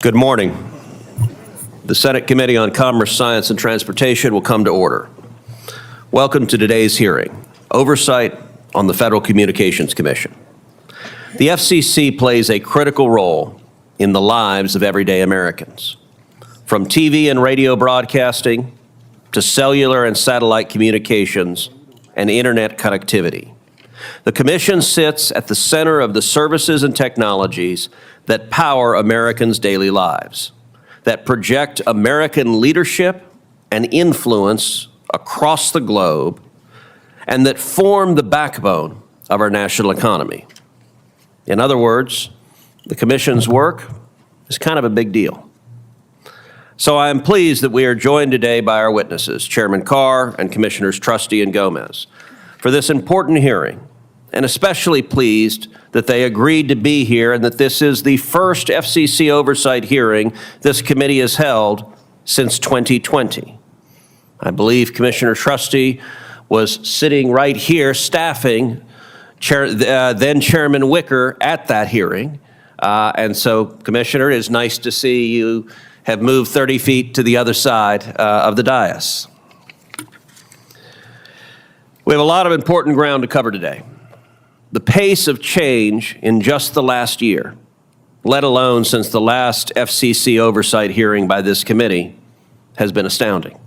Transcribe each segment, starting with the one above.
Good morning. The Senate Committee on Commerce, Science, and Transportation will come to order. Welcome to today's hearing, Oversight on the Federal Communications Commission. The FCC plays a critical role in the lives of everyday Americans, from TV and radio broadcasting to cellular and satellite communications and internet connectivity. The Commission sits at the center of the services and technologies that power Americans' daily lives, that project American leadership and influence across the globe, and that form the backbone of our national economy. In other words, the Commission's work is kind of a big deal. So I am pleased that we are joined today by our witnesses, Chairman Carr and Commissioners Trusty and Gomez, for this important hearing, and especially pleased that they agreed to be here and that this is the first FCC oversight hearing this committee has held since 2020. I believe Commissioner Trusty was sitting right here staffing then Chairman Wicker at that hearing. And so, Commissioner, it is nice to see you have moved 30 feet to the other side of the dais. We have a lot of important ground to cover today. The pace of change in just the last year, let alone since the last FCC oversight hearing by this committee, has been astounding.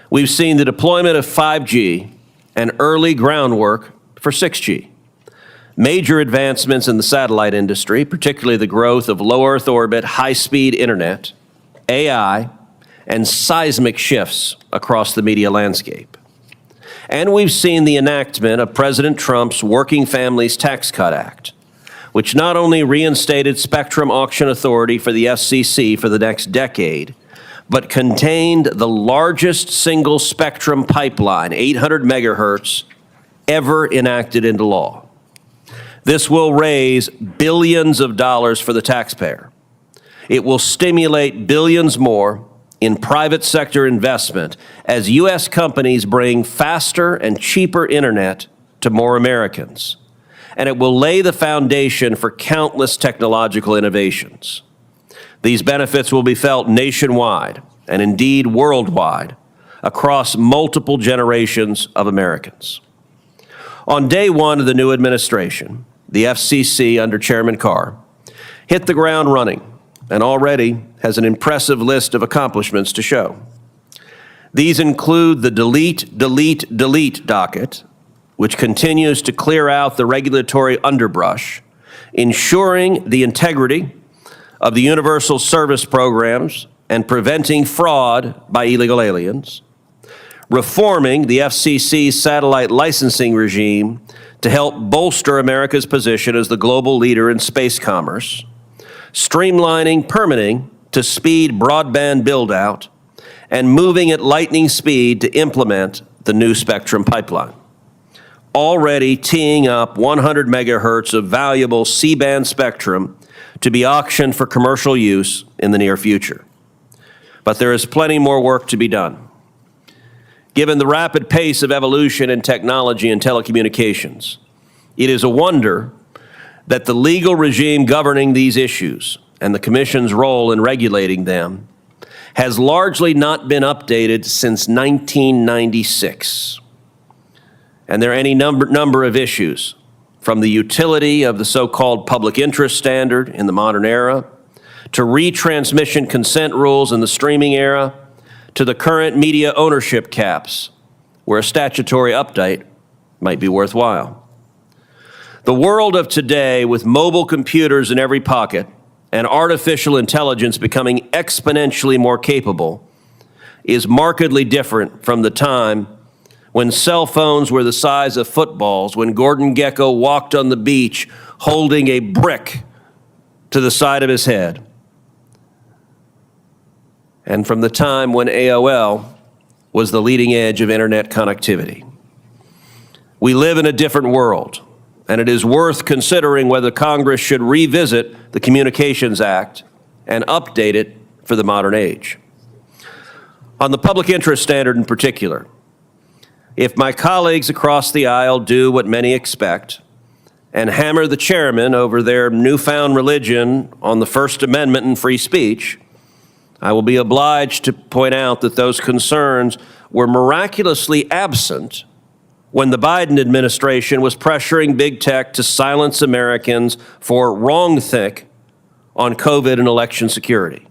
We've seen the deployment of 5G and early groundwork for 6G. Major advancements in the satellite industry, particularly the growth of low Earth orbit, high-speed internet, AI, and seismic shifts across the media landscape. And we've seen the enactment of President Trump's Working Families Tax Cut Act, which not only reinstated spectrum auction authority for the FCC for the next decade, but contained the largest single spectrum pipeline, 800 megahertz, ever enacted into law. This will raise billions of dollars for the taxpayer. It will stimulate billions more in private sector investment as U.S. companies bring faster and cheaper internet to more Americans. And it will lay the foundation for countless technological innovations. These benefits will be felt nationwide and indeed worldwide across multiple generations of Americans. On day one of the new administration, the FCC under Chairman Carr hit the ground running and already has an impressive list of accomplishments to show. These include the delete, delete, delete docket, which continues to clear out the regulatory underbrush, ensuring the integrity of the universal service programs and preventing fraud by illegal aliens, reforming the FCC's satellite licensing regime to help bolster America's position as the global leader in space commerce, streamlining permitting to speed broadband build-out, and moving at lightning speed to implement the new spectrum pipeline. Already teeing up 100 megahertz of valuable C-band spectrum to be auctioned for commercial use in the near future. But there is plenty more work to be done. Given the rapid pace of evolution in technology and telecommunications, it is a wonder that the legal regime governing these issues and the Commission's role in regulating them has largely not been updated since 1996. And there are any number of issues, from the utility of the so-called public interest standard in the modern era, to retransmission consent rules in the streaming era, to the current media ownership caps, where a statutory update might be worthwhile. The world of today, with mobile computers in every pocket and artificial intelligence becoming exponentially more capable, is markedly different from the time when cell phones were the size of footballs, when Gordon Gekko walked on the beach holding a brick to the side of his head, and from the time when AOL was the leading edge of internet connectivity. We live in a different world, and it is worth considering whether Congress should revisit the Communications Act and update it for the modern age. On the public interest standard in particular, if my colleagues across the aisle do what many expect and hammer the chairman over their newfound religion on the First Amendment and free speech, I will be obliged to point out that those concerns were miraculously absent when the Biden administration was pressuring big tech to silence Americans for wrongthink on COVID and election security.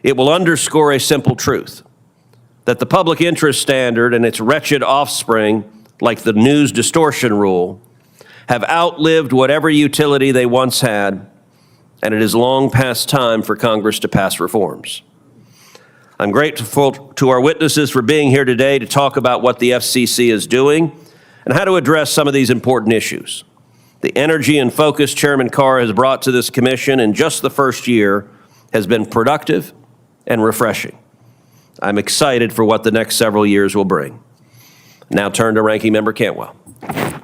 It will underscore a simple truth, that the public interest standard and its wretched offspring, like the news distortion rule, have outlived whatever utility they once had, and it is long past time for Congress to pass reforms. I'm grateful to our witnesses for being here today to talk about what the FCC is doing and how to address some of these important issues. The energy and focus Chairman Carr has brought to this commission in just the first year has been productive and refreshing. I'm excited for what the next several years will bring. Now turn to Ranking Member Cantwell.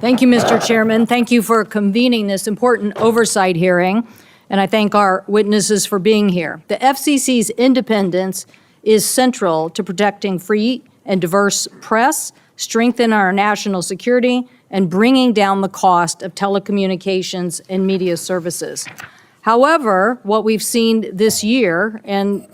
Thank you, Mr. Chairman. Thank you for convening this important oversight hearing, and I thank our witnesses for being here. The FCC's independence is central to protecting free and diverse press, strengthen our national security, and bringing down the cost of telecommunications and media services. However, what we've seen this year and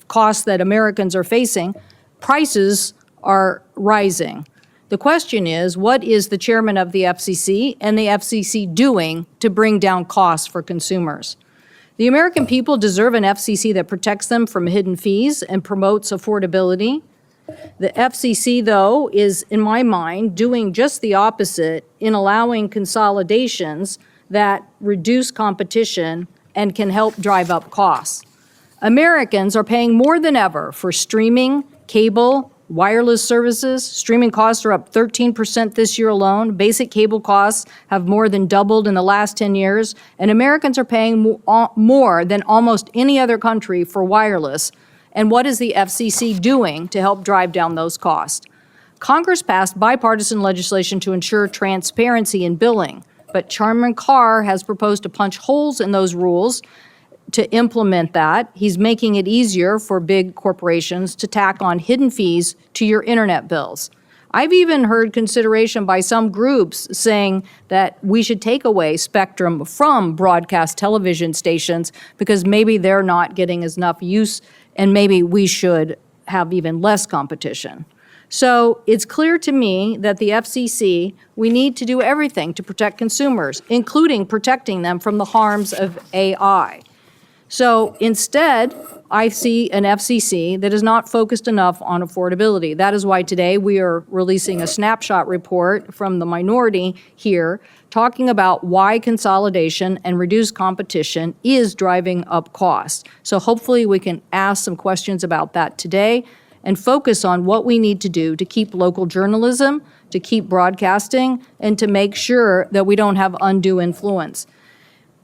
costs that Americans are facing, prices are rising. The question is, what is the chairman of the FCC and the FCC doing to bring down costs for consumers? The American people deserve an FCC that protects them from hidden fees and promotes affordability. The FCC, though, is, in my mind, doing just the opposite in allowing consolidations that reduce competition and can help drive up costs. Americans are paying more than ever for streaming, cable, wireless services. Streaming costs are up 13% this year alone. Basic cable costs have more than doubled in the last 10 years, and Americans are paying more than almost any other country for wireless. And what is the FCC doing to help drive down those costs? Congress passed bipartisan legislation to ensure transparency in billing, but Chairman Carr has proposed to punch holes in those rules to implement that. He's making it easier for big corporations to tack on hidden fees to your internet bills. I've even heard consideration by some groups saying that we should take away spectrum from broadcast television stations because maybe they're not getting enough use and maybe we should have even less competition. So it's clear to me that the FCC, we need to do everything to protect consumers, including protecting them from the harms of AI. So instead, I see an FCC that is not focused enough on affordability. That is why today we are releasing a snapshot report from the minority here talking about why consolidation and reduced competition is driving up costs. So hopefully we can ask some questions about that today and focus on what we need to do to keep local journalism, to keep broadcasting, and to make sure that we don't have undue influence.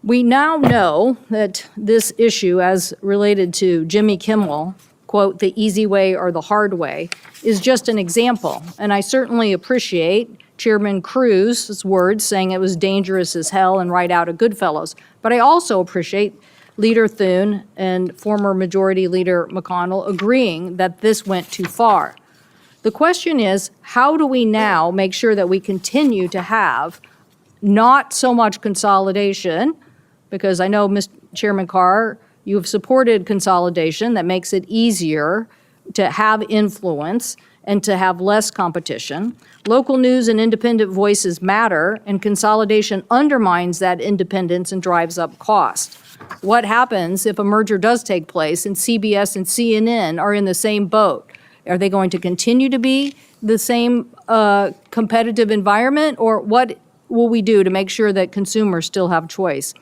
We now know that this issue, as related to Jimmy Kimmel, quote, the easy way or the hard way, is just an example. And I certainly appreciate Chairman Cruz's words saying it was dangerous as hell and right out of Goodfellas. But I also appreciate Leader Thune and former Majority Leader McConnell agreeing that this went too far. The question is, how do we now make sure that we continue to have not so much consolidation, because I know, Mr. Chairman Carr, you have supported consolidation that makes it easier to have influence and to have less competition. Local news and independent voices matter, and consolidation undermines that independence and drives up cost. What happens if a merger does take place and CBS and CNN are in the same boat? Are they going to continue to be the same competitive environment, or what will we do to make sure that consumers still have choice?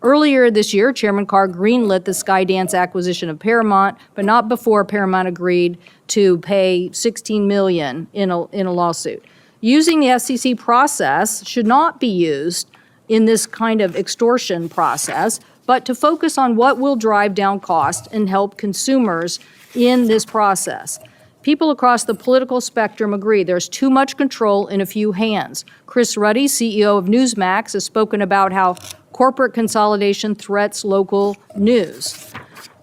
Earlier this year, Chairman Carr greenlit the Skydance acquisition of Paramount, but not before Paramount agreed to pay $16 million in a lawsuit. Using the FCC process should not be used in this kind of extortion process, but to focus on what will drive down costs and help consumers in this process. People across the political spectrum agree there's too much control in a few hands. Chris Ruddy, CEO of Newsmax, has spoken about how corporate consolidation threats local news.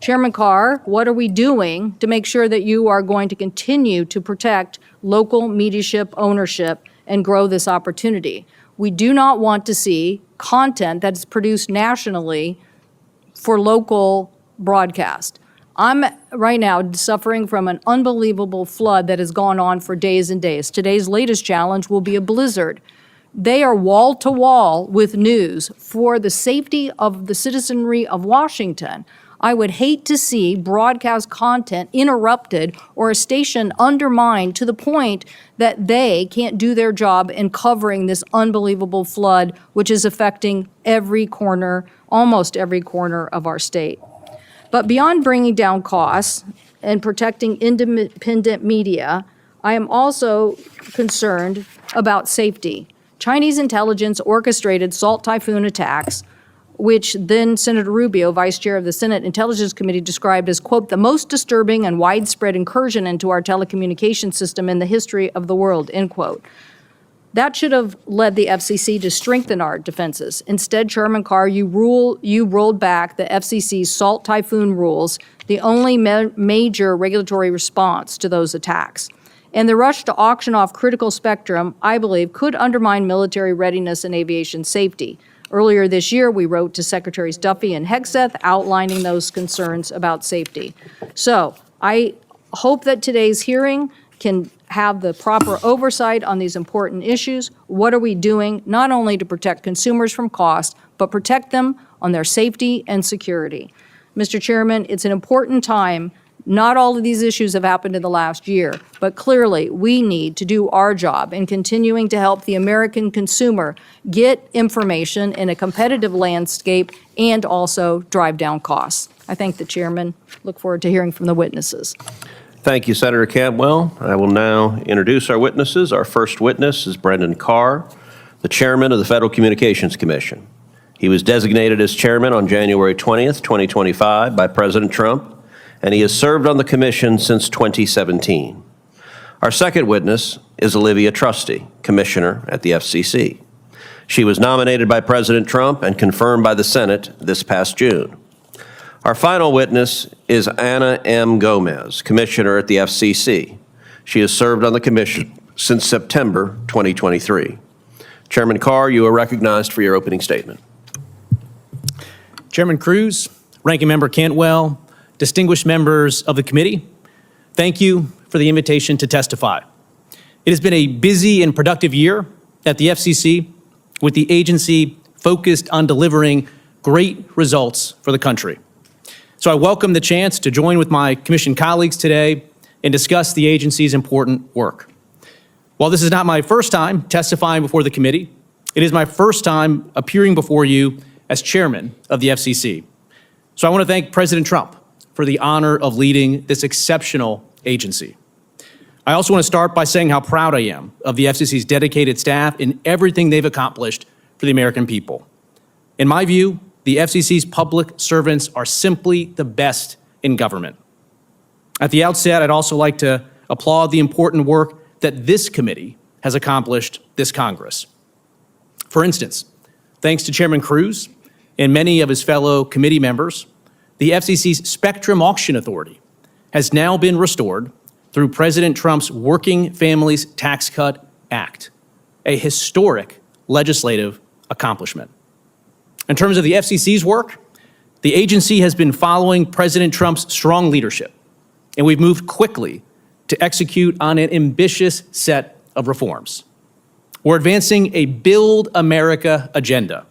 Chairman Carr, what are we doing to make sure that you are going to continue to protect local mediaship ownership and grow this opportunity? We do not want to see content that's produced nationally for local broadcast. I'm right now suffering from an unbelievable flood that has gone on for days and days. Today's latest challenge will be a blizzard. They are wall to wall with news for the safety of the citizenry of Washington. I would hate to see broadcast content interrupted or a station undermined to the point that they can't do their job in covering this unbelievable flood, which is affecting every corner, almost every corner of our state. But beyond bringing down costs and protecting independent media, I am also concerned about safety. Chinese intelligence orchestrated Salt Typhoon attacks, which then Senator Rubio, Vice Chair of the Senate Intelligence Committee, described as, quote, the most disturbing and widespread incursion into our telecommunications system in the history of the world, end quote. That should have led the FCC to strengthen our defenses. Instead, Chairman Carr, you rolled back the FCC's Salt Typhoon rules, the only major regulatory response to those attacks. And the rush to auction off critical spectrum, I believe, could undermine military readiness and aviation safety. Earlier this year, we wrote to Secretaries Duffy and Hegseth outlining those concerns about safety. So I hope that today's hearing can have the proper oversight on these important issues. What are we doing not only to protect consumers from cost, but protect them on their safety and security? Mr. Chairman, it's an important time. Not all of these issues have happened in the last year, but clearly we need to do our job in continuing to help the American consumer get information in a competitive landscape and also drive down costs. I thank the chairman. Look forward to hearing from the witnesses. Thank you, Senator Cantwell. I will now introduce our witnesses. Our first witness is Brendan Carr, the chairman of the Federal Communications Commission. He was designated as chairman on January 20th, 2025 by President Trump, and he has served on the commission since 2017. Our second witness is Olivia Trusty, commissioner at the FCC. She was nominated by President Trump and confirmed by the Senate this past June. Our final witness is Anna M. Gomez, commissioner at the FCC. She has served on the commission since September 2023. Chairman Carr, you are recognized for your opening statement. Chairman Cruz, Ranking Member Cantwell, distinguished members of the committee, thank you for the invitation to testify. It has been a busy and productive year at the FCC, with the agency focused on delivering great results for the country. So I welcome the chance to join with my commission colleagues today and discuss the agency's important work. While this is not my first time testifying before the committee, it is my first time appearing before you as chairman of the FCC. So I want to thank President Trump for the honor of leading this exceptional agency. I also want to start by saying how proud I am of the FCC's dedicated staff and everything they've accomplished for the American people. In my view, the FCC's public servants are simply the best in government. At the outset, I'd also like to applaud the important work that this committee has accomplished this Congress. For instance, thanks to Chairman Cruz and many of his fellow committee members, the FCC's Spectrum Auction Authority has now been restored through President Trump's Working Families Tax Cut Act, a historic legislative accomplishment. In terms of the FCC's work, the agency has been following President Trump's strong leadership, and we've moved quickly to execute on an ambitious set of reforms. We're advancing a Build America agenda,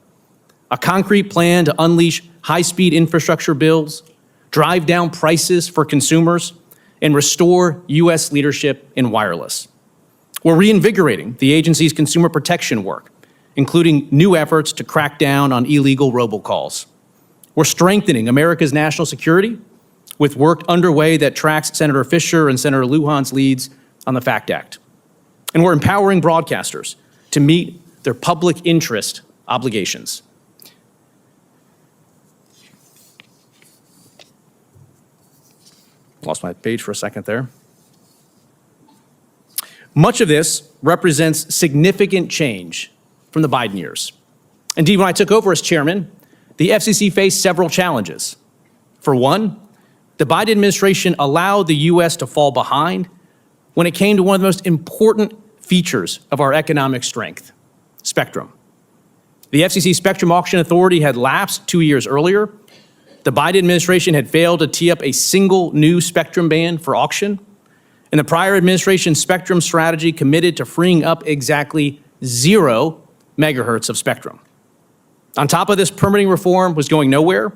a concrete plan to unleash high-speed infrastructure builds, drive down prices for consumers, and restore U.S. leadership in wireless. We're reinvigorating the agency's consumer protection work, including new efforts to crack down on illegal robocalls. We're strengthening America's national security with work underway that tracks Senator Fisher and Senator Lujan's leads on the FACT Act. And we're empowering broadcasters to meet their public interest obligations. Lost my page for a second there. Much of this represents significant change from the Biden years. Indeed, when I took over as chairman, the FCC faced several challenges. For one, the Biden administration allowed the U.S. to fall behind when it came to one of the most important features of our economic strength, spectrum. The FCC Spectrum Auction Authority had lapsed 2 years earlier. The Biden administration had failed to tee up a single new spectrum band for auction. And the prior administration's spectrum strategy committed to freeing up exactly 0 megahertz of spectrum. On top of this, permitting reform was going nowhere.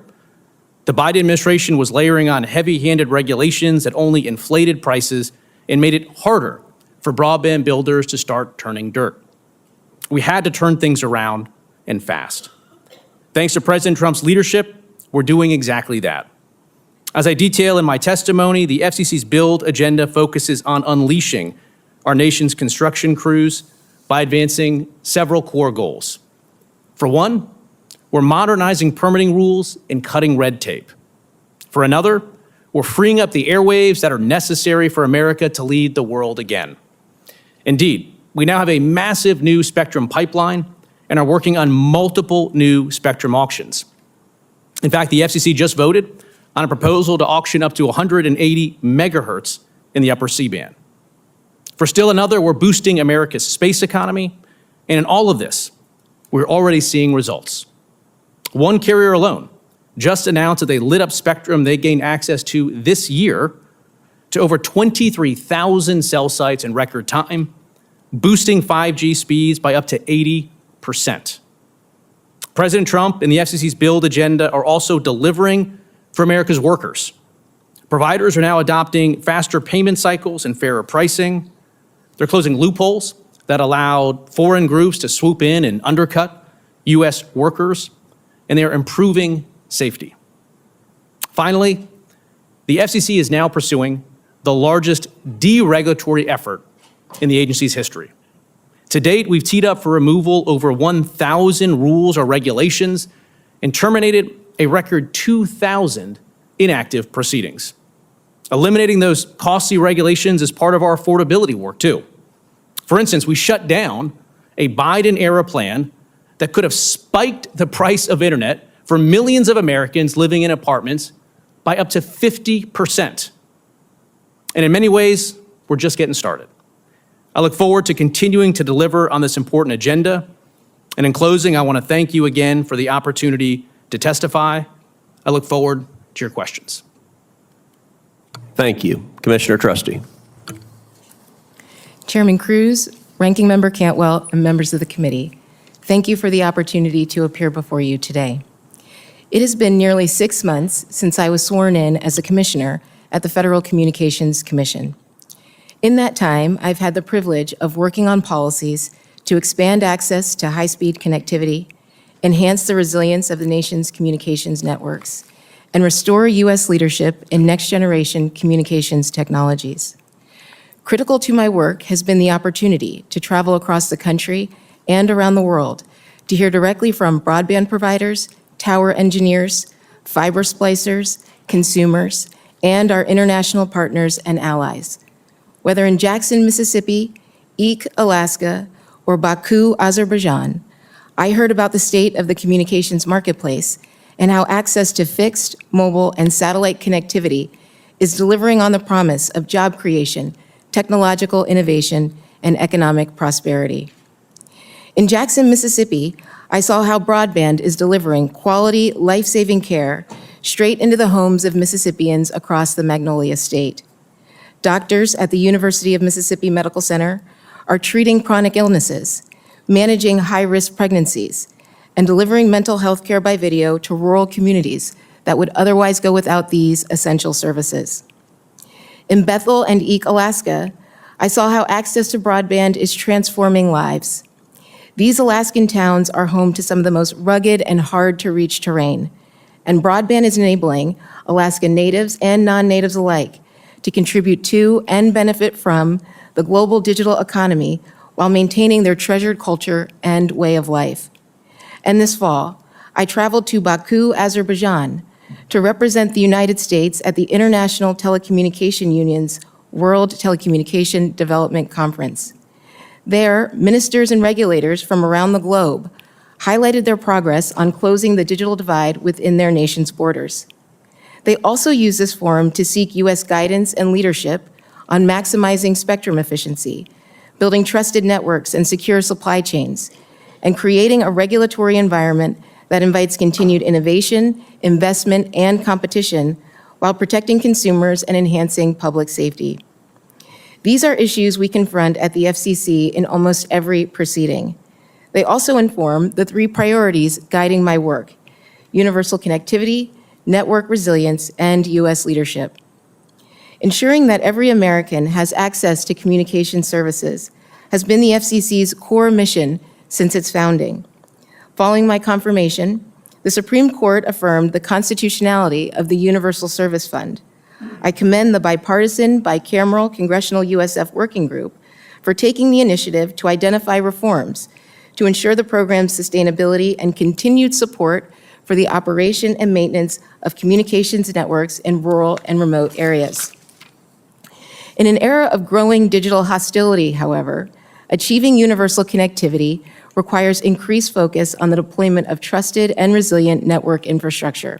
The Biden administration was layering on heavy-handed regulations that only inflated prices and made it harder for broadband builders to start turning dirt. We had to turn things around and fast. Thanks to President Trump's leadership, we're doing exactly that. As I detail in my testimony, the FCC's build agenda focuses on unleashing our nation's construction crews by advancing several core goals. For one, we're modernizing permitting rules and cutting red tape. For another, we're freeing up the airwaves that are necessary for America to lead the world again. Indeed, we now have a massive new spectrum pipeline and are working on multiple new spectrum auctions. In fact, the FCC just voted on a proposal to auction up to 180 megahertz in the upper C-band. For still another, we're boosting America's space economy, and in all of this, we're already seeing results. One carrier alone just announced that they lit up spectrum they gained access to this year to over 23,000 cell sites in record time, boosting 5G speeds by up to 80%. President Trump and the FCC's build agenda are also delivering for America's workers. Providers are now adopting faster payment cycles and fairer pricing. They're closing loopholes that allowed foreign groups to swoop in and undercut U.S. workers, and they're improving safety. Finally, the FCC is now pursuing the largest deregulatory effort in the agency's history. To date, we've teed up for removal over 1,000 rules or regulations and terminated a record 2,000 inactive proceedings. Eliminating those costly regulations is part of our affordability work, too. For instance, we shut down a Biden-era plan that could have spiked the price of internet for millions of Americans living in apartments by up to 50%. And in many ways, we're just getting started. I look forward to continuing to deliver on this important agenda. And in closing, I want to thank you again for the opportunity to testify. I look forward to your questions. Thank you. Commissioner Trusty. Chairman Cruz, Ranking Member Cantwell, and members of the committee, thank you for the opportunity to appear before you today. It has been nearly 6 months since I was sworn in as a commissioner at the Federal Communications Commission. In that time, I've had the privilege of working on policies to expand access to high-speed connectivity, enhance the resilience of the nation's communications networks, and restore U.S. leadership in next-generation communications technologies. Critical to my work has been the opportunity to travel across the country and around the world to hear directly from broadband providers, tower engineers, fiber splicers, consumers, and our international partners and allies. Whether in Jackson, Mississippi, Eek, Alaska, or Baku, Azerbaijan, I heard about the state of the communications marketplace and how access to fixed, mobile, and satellite connectivity is delivering on the promise of job creation, technological innovation, and economic prosperity. In Jackson, Mississippi, I saw how broadband is delivering quality, life-saving care straight into the homes of Mississippians across the Magnolia State. Doctors at the University of Mississippi Medical Center are treating chronic illnesses, managing high-risk pregnancies, and delivering mental health care by video to rural communities that would otherwise go without these essential services. In Bethel and Eek, Alaska, I saw how access to broadband is transforming lives. These Alaskan towns are home to some of the most rugged and hard-to-reach terrain, and broadband is enabling Alaska natives and non-natives alike to contribute to and benefit from the global digital economy while maintaining their treasured culture and way of life. And this fall, I traveled to Baku, Azerbaijan, to represent the United States at the International Telecommunication Union's World Telecommunication Development Conference. There, ministers and regulators from around the globe highlighted their progress on closing the digital divide within their nation's borders. They also used this forum to seek U.S. guidance and leadership on maximizing spectrum efficiency, building trusted networks and secure supply chains, and creating a regulatory environment that invites continued innovation, investment, and competition while protecting consumers and enhancing public safety. These are issues we confront at the FCC in almost every proceeding. They also inform the 3 priorities guiding my work: universal connectivity, network resilience, and U.S. leadership. Ensuring that every American has access to communication services has been the FCC's core mission since its founding. Following my confirmation, the Supreme Court affirmed the constitutionality of the Universal Service Fund. I commend the bipartisan, bicameral Congressional USF Working Group for taking the initiative to identify reforms to ensure the program's sustainability and continued support for the operation and maintenance of communications networks in rural and remote areas. In an era of growing digital hostility, however, achieving universal connectivity requires increased focus on the deployment of trusted and resilient network infrastructure.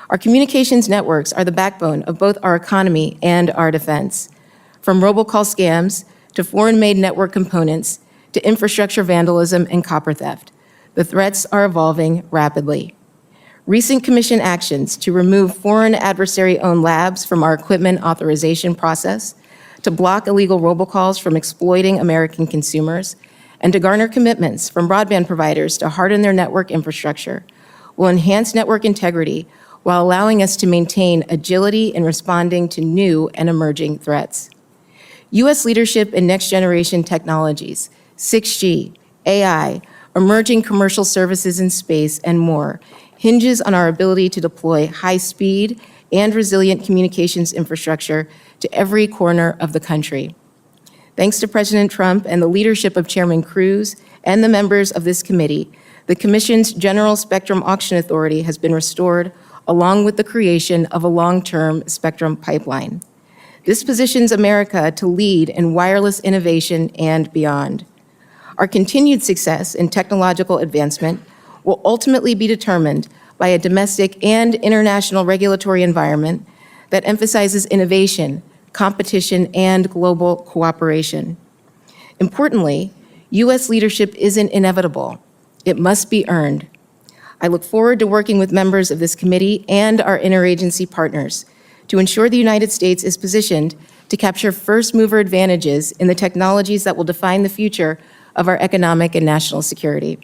Our communications networks are the backbone of both our economy and our defense. From robocall scams to foreign-made network components to infrastructure vandalism and copper theft, the threats are evolving rapidly. Recent Commission actions to remove foreign adversary-owned labs from our equipment authorization process, to block illegal robocalls from exploiting American consumers, and to garner commitments from broadband providers to harden their network infrastructure will enhance network integrity while allowing us to maintain agility in responding to new and emerging threats. U.S. leadership in next-generation technologies, 6G, AI, emerging commercial services in space, and more, hinges on our ability to deploy high-speed and resilient communications infrastructure to every corner of the country. Thanks to President Trump and the leadership of Chairman Cruz and the members of this committee, the Commission's General Spectrum Auction Authority has been restored, along with the creation of a long-term spectrum pipeline. This positions America to lead in wireless innovation and beyond. Our continued success in technological advancement will ultimately be determined by a domestic and international regulatory environment that emphasizes innovation, competition, and global cooperation. Importantly, U.S. leadership isn't inevitable. It must be earned. I look forward to working with members of this committee and our interagency partners to ensure the United States is positioned to capture first-mover advantages in the technologies that will define the future of our economic and national security.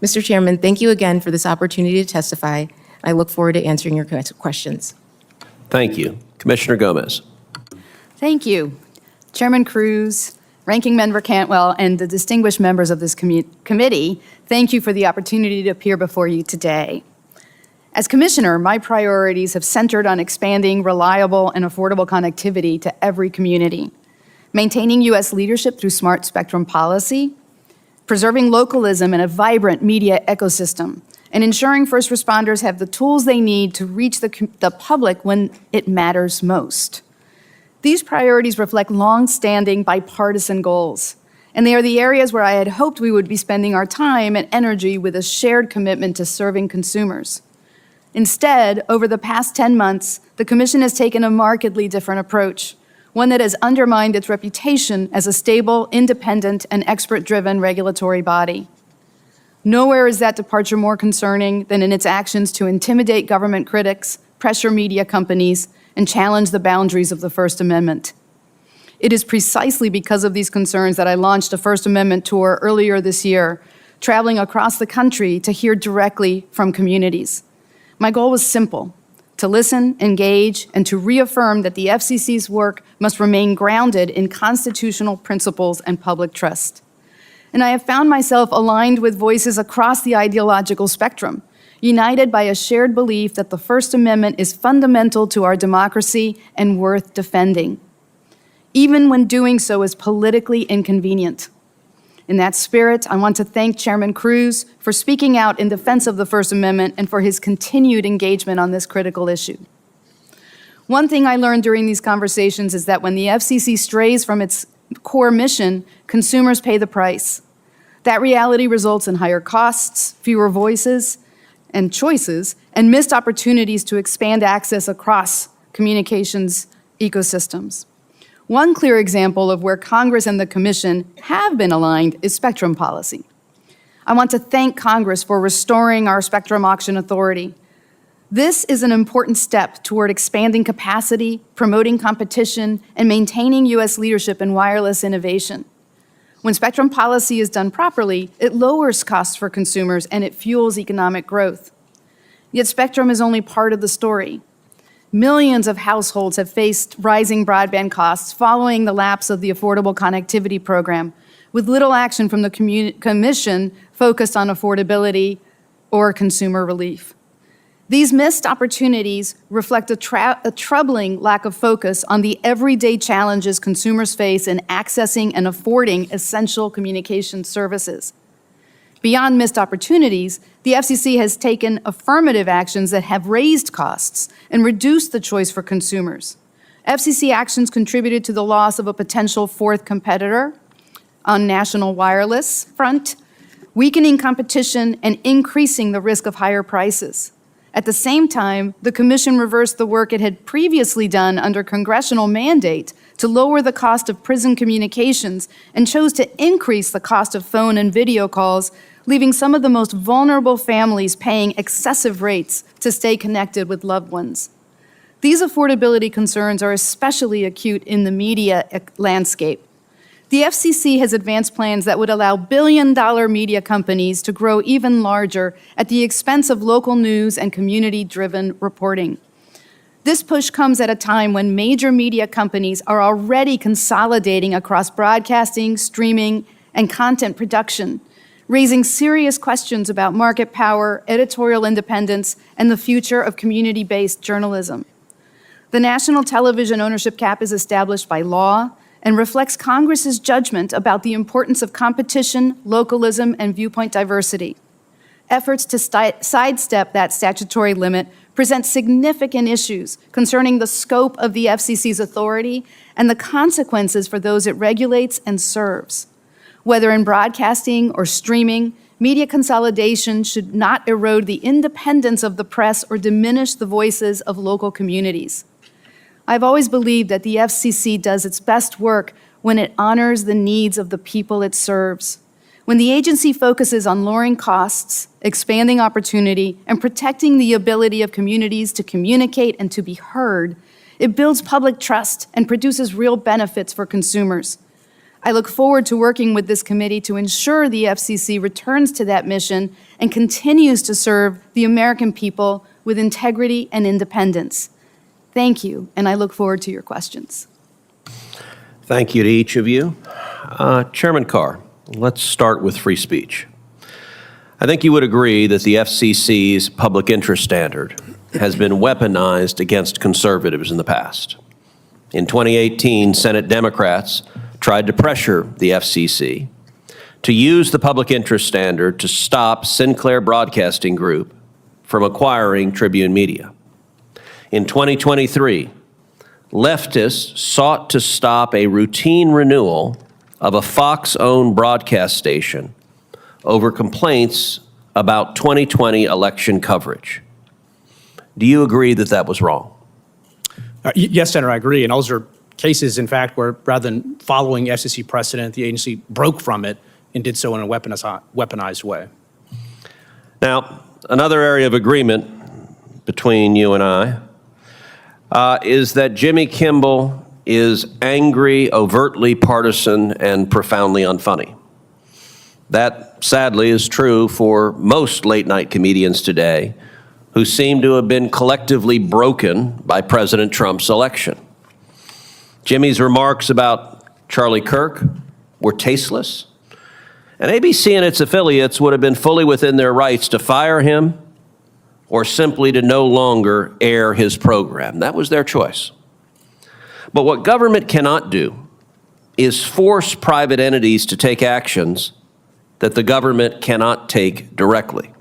Mr. Chairman, thank you again for this opportunity to testify. I look forward to answering your questions. Thank you. Commissioner Gomez. Thank you. Chairman Cruz, Ranking Member Cantwell, and the distinguished members of this committee, thank you for the opportunity to appear before you today. As Commissioner, my priorities have centered on expanding reliable and affordable connectivity to every community, maintaining U.S. leadership through smart spectrum policy, preserving localism in a vibrant media ecosystem, and ensuring first responders have the tools they need to reach the public when it matters most. These priorities reflect long-standing bipartisan goals, and they are the areas where I had hoped we would be spending our time and energy with a shared commitment to serving consumers. Instead, over the past 10 months, the Commission has taken a markedly different approach, one that has undermined its reputation as a stable, independent, and expert-driven regulatory body. Nowhere is that departure more concerning than in its actions to intimidate government critics, pressure media companies, and challenge the boundaries of the First Amendment. It is precisely because of these concerns that I launched a First Amendment tour earlier this year, traveling across the country to hear directly from communities. My goal was simple: to listen, engage, and to reaffirm that the FCC's work must remain grounded in constitutional principles and public trust. And I have found myself aligned with voices across the ideological spectrum, united by a shared belief that the First Amendment is fundamental to our democracy and worth defending, even when doing so is politically inconvenient. In that spirit, I want to thank Chairman Cruz for speaking out in defense of the First Amendment and for his continued engagement on this critical issue. One thing I learned during these conversations is that when the FCC strays from its core mission, consumers pay the price. That reality results in higher costs, fewer voices and choices, and missed opportunities to expand access across communications ecosystems. One clear example of where Congress and the Commission have been aligned is spectrum policy. I want to thank Congress for restoring our spectrum auction authority. This is an important step toward expanding capacity, promoting competition, and maintaining U.S. leadership in wireless innovation. When spectrum policy is done properly, it lowers costs for consumers and it fuels economic growth. Yet spectrum is only part of the story. Millions of households have faced rising broadband costs following the lapse of the Affordable Connectivity Program, with little action from the Commission focused on affordability or consumer relief. These missed opportunities reflect a troubling lack of focus on the everyday challenges consumers face in accessing and affording essential communication services. Beyond missed opportunities, the FCC has taken affirmative actions that have raised costs and reduced the choice for consumers. FCC actions contributed to the loss of a potential fourth competitor on national wireless front, weakening competition and increasing the risk of higher prices. At the same time, the Commission reversed the work it had previously done under congressional mandate to lower the cost of prison communications and chose to increase the cost of phone and video calls, leaving some of the most vulnerable families paying excessive rates to stay connected with loved ones. These affordability concerns are especially acute in the media landscape. The FCC has advanced plans that would allow billion-dollar media companies to grow even larger at the expense of local news and community-driven reporting. This push comes at a time when major media companies are already consolidating across broadcasting, streaming, and content production, raising serious questions about market power, editorial independence, and the future of community-based journalism. The national television ownership cap is established by law and reflects Congress's judgment about the importance of competition, localism, and viewpoint diversity. Efforts to sidestep that statutory limit present significant issues concerning the scope of the FCC's authority and the consequences for those it regulates and serves. Whether in broadcasting or streaming, media consolidation should not erode the independence of the press or diminish the voices of local communities. I've always believed that the FCC does its best work when it honors the needs of the people it serves. When the agency focuses on lowering costs, expanding opportunity, and protecting the ability of communities to communicate and to be heard, it builds public trust and produces real benefits for consumers. I look forward to working with this committee to ensure the FCC returns to that mission and continues to serve the American people with integrity and independence. Thank you, and I look forward to your questions. Thank you to each of you. Chairman Carr, let's start with free speech. I think you would agree that the FCC's public interest standard has been weaponized against conservatives in the past. In 2018, Senate Democrats tried to pressure the FCC to use the public interest standard to stop Sinclair Broadcasting Group from acquiring Tribune Media. In 2023, leftists sought to stop a routine renewal of a Fox-owned broadcast station over complaints about 2020 election coverage. Do you agree that that was wrong? Yes, Senator, I agree. And those are cases, in fact, where rather than following FCC precedent, the agency broke from it and did so in a weaponized way. Now, another area of agreement between you and I is that Jimmy Kimmel is angry, overtly partisan, and profoundly unfunny. That, sadly, is true for most late-night comedians today who seem to have been collectively broken by President Trump's election. Jimmy's remarks about Charlie Kirk were tasteless, and ABC and its affiliates would have been fully within their rights to fire him or simply to no longer air his program. That was their choice. But what government cannot do is force private entities to take actions that the government cannot take directly.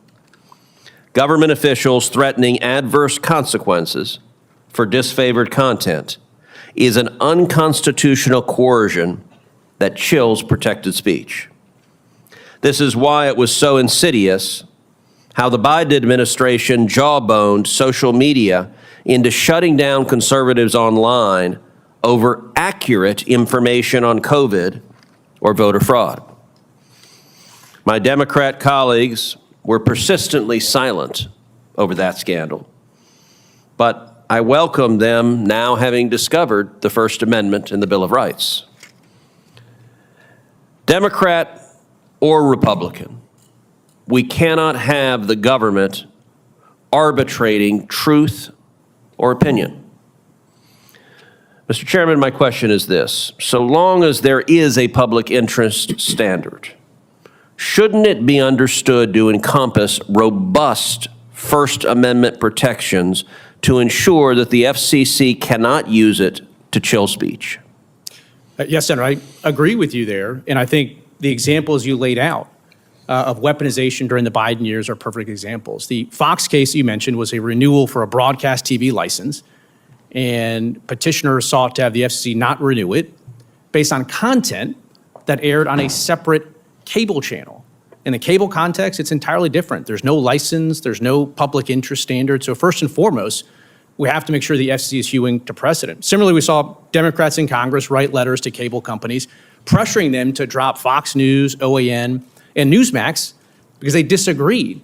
Government officials threatening adverse consequences for disfavored content is an unconstitutional coercion that chills protected speech. This is why it was so insidious how the Biden administration jawboned social media into shutting down conservatives online over accurate information on COVID or voter fraud. My Democrat colleagues were persistently silent over that scandal. But I welcome them now having discovered the First Amendment in the Bill of Rights. Democrat or Republican, we cannot have the government arbitrating truth or opinion. Mr. Chairman, my question is this. So long as there is a public interest standard, shouldn't it be understood to encompass robust First Amendment protections to ensure that the FCC cannot use it to chill speech? Yes, Senator, I agree with you there. And I think the examples you laid out of weaponization during the Biden years are perfect examples. The Fox case you mentioned was a renewal for a broadcast TV license, and petitioners sought to have the FCC not renew it based on content that aired on a separate cable channel. In the cable context, it's entirely different. There's no license, there's no public interest standard. So first and foremost, we have to make sure the FCC is hewing to precedent. Similarly, we saw Democrats in Congress write letters to cable companies pressuring them to drop Fox News, OAN, and Newsmax because they disagreed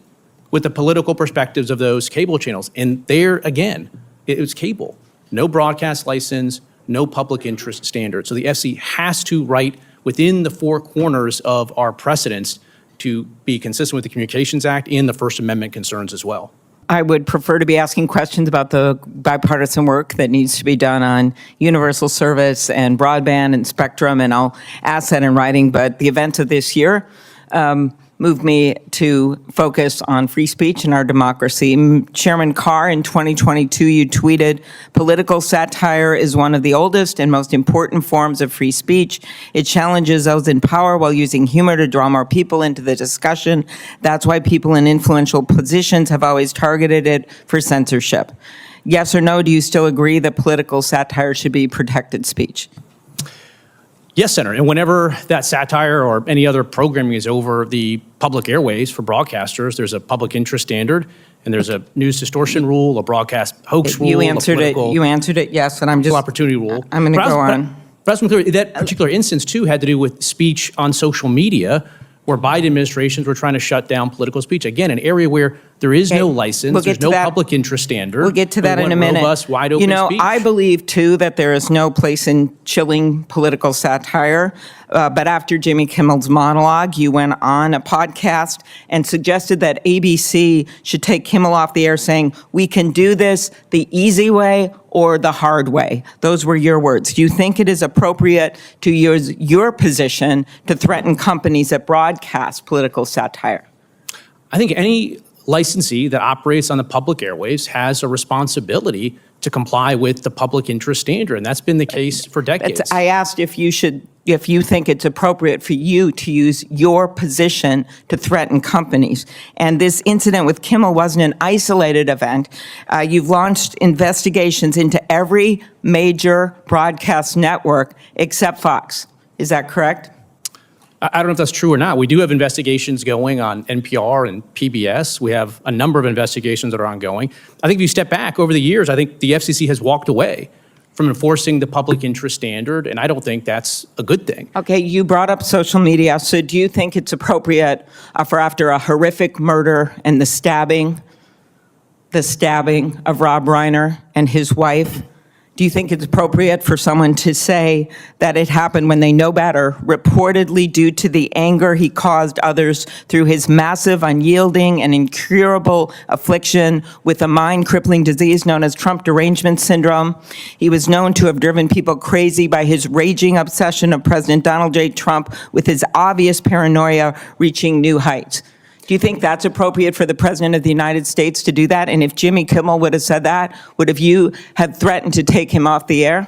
with the political perspectives of those cable channels. And there, again, it was cable. No broadcast license, no public interest standard. So the FCC has to write within the four corners of our precedents to be consistent with the Communications Act and the First Amendment concerns as well. I would prefer to be asking questions about the bipartisan work that needs to be done on universal service and broadband and spectrum, and I'll ask that in writing. But the events of this year moved me to focus on free speech and our democracy. Chairman Carr, in 2022, you tweeted, "Political satire is one of the oldest and most important forms of free speech. It challenges those in power while using humor to draw more people into the discussion. That's why people in influential positions have always targeted it for censorship." Yes or no, do you still agree that political satire should be protected speech? Yes, Senator. And whenever that satire or any other programming is over the public airways for broadcasters, there's a public interest standard, and there's a news distortion rule, a broadcast hoax rule, You answered a it. political You answered it. Yes, and I'm just opportunity rule. I'm going to go on. But that particular instance, too, had to do with speech on social media, where Biden administrations were trying to shut down political speech. Again, an area where there is no license, We'll get there's to no that. public interest standard. We'll get to that We in a want minute. Robust, wide open You know, speech. I believe, too, that there is no place in chilling political satire. But after Jimmy Kimmel's monologue, you went on a podcast and suggested that ABC should take Kimmel off the air, saying, "We can do this the easy way or the hard way." Those were your words. Do you think it is appropriate to use your position to threaten companies that broadcast political satire? I think any licensee that operates on the public airwaves has a responsibility to comply with the public interest standard, and that's been the case for decades. I asked if you think it's appropriate for you to use your position to threaten companies. And this incident with Kimmel wasn't an isolated event. You've launched investigations into every major broadcast network except Fox. Is that correct? I don't know if that's true or not. We do have investigations going on NPR and PBS. We have a number of investigations that are ongoing. I think if you step back over the years, I think the FCC has walked away from enforcing the public interest standard, and I don't think that's a good thing. Okay, you brought up social media. So do you think it's appropriate for after a horrific murder and the stabbing of Rob Reiner and his wife, do you think it's appropriate for someone to say that it happened when they know better, reportedly due to the anger he caused others through his massive, unyielding, and incurable affliction with a mind-crippling disease known as Trump derangement syndrome? He was known to have driven people crazy by his raging obsession of President Donald J. Trump, with his obvious paranoia reaching new heights. Do you think that's appropriate for the President of the United States to do that? And if Jimmy Kimmel would have said that, would have you have threatened to take him off the air?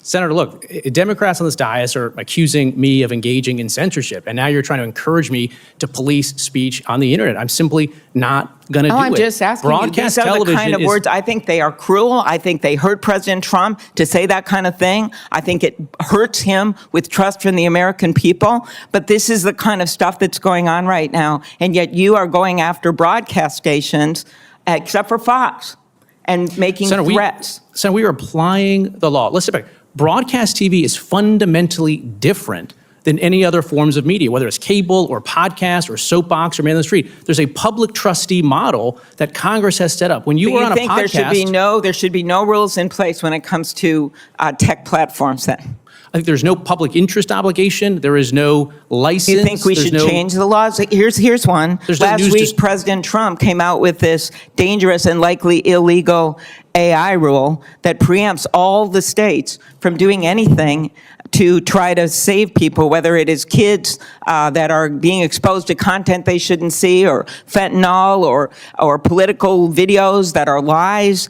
Senator, look, Democrats on this dais are accusing me of engaging in censorship, and now you're trying to encourage me to police speech on the internet. I'm simply not going to do it. I'm just asking you. These are the kind of words, I think they are cruel. I think they hurt President Trump to say that kind of thing. I think it hurts him with trust from the American people. But this is the kind of stuff that's going on right now. And yet you are going after broadcast stations, except for Fox, and making threats. Senator, we are applying the law. Let's step back. Broadcast TV is fundamentally different than any other forms of media, whether it's cable or podcast or soapbox or man on the street. There's a public trustee model that Congress has set up. When you were on a think podcast, there should be no rules in place when it comes to tech platforms then? I think there's no public interest obligation. There is no license. Do you think we should change the laws? Here's one. There's no Last news week, President Trump came out with this dangerous and likely illegal AI rule that preempts all the states from doing anything to try to save people, whether it is kids that are being exposed to content they shouldn't see, or fentanyl, or political videos that are lies.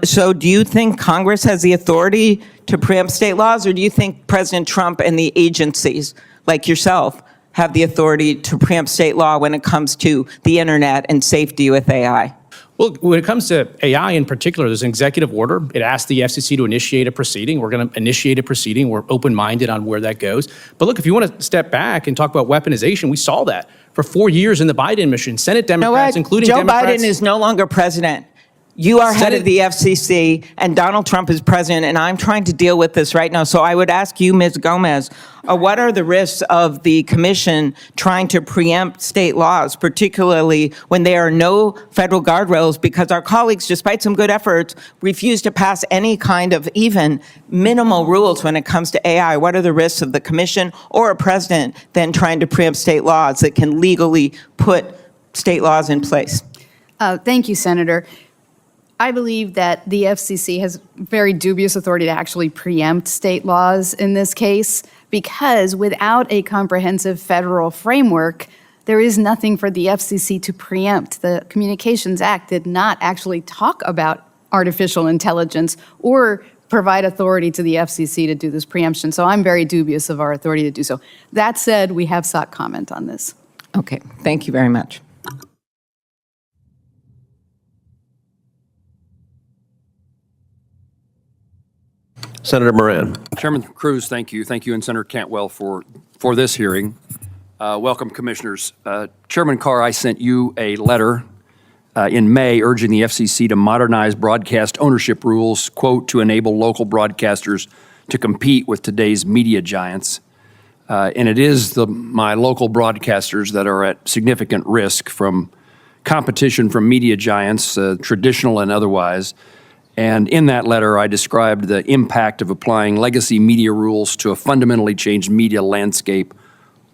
So do you think Congress has the authority to preempt state laws, or do you think President Trump and the agencies, like yourself, have the authority to preempt state law when it comes to the internet and safety with AI? Well, when it comes to AI in particular, there's an executive order. It asks the FCC to initiate a proceeding. We're going to initiate a proceeding. We're open-minded on where that goes. But look, if you want to step back and talk about weaponization, we saw that for 4 years in the Biden administration. Senate Democrats, including Joe Democrats. Biden is no longer president. You are head of the FCC, and Donald Trump is president, and I'm trying to deal with this right now. So I would ask you, Ms. Gomez, what are the risks of the commission trying to preempt state laws, particularly when there are no federal guardrails, because our colleagues, despite some good efforts, refuse to pass any kind of even minimal rules when it comes to AI? What are the risks of the commission or a president then trying to preempt state laws that can legally put state laws in place? Thank you, Senator. I believe that the FCC has very dubious authority to actually preempt state laws in this case, because without a comprehensive federal framework, there is nothing for the FCC to preempt. The Communications Act did not actually talk about artificial intelligence or provide authority to the FCC to do this preemption. So I'm very dubious of our authority to do so. That said, we have sought comment on this. Okay, thank you very much. Senator Moran. Chairman Cruz, thank you. Thank you, and Senator Cantwell for this hearing. Welcome, commissioners. Chairman Carr, I sent you a letter in May urging the FCC to modernize broadcast ownership rules, quote, to enable local broadcasters to compete with today's media giants. And it is my local broadcasters that are at significant risk from competition from media giants, traditional and otherwise. And in that letter, I described the impact of applying legacy media rules to a fundamentally changed media landscape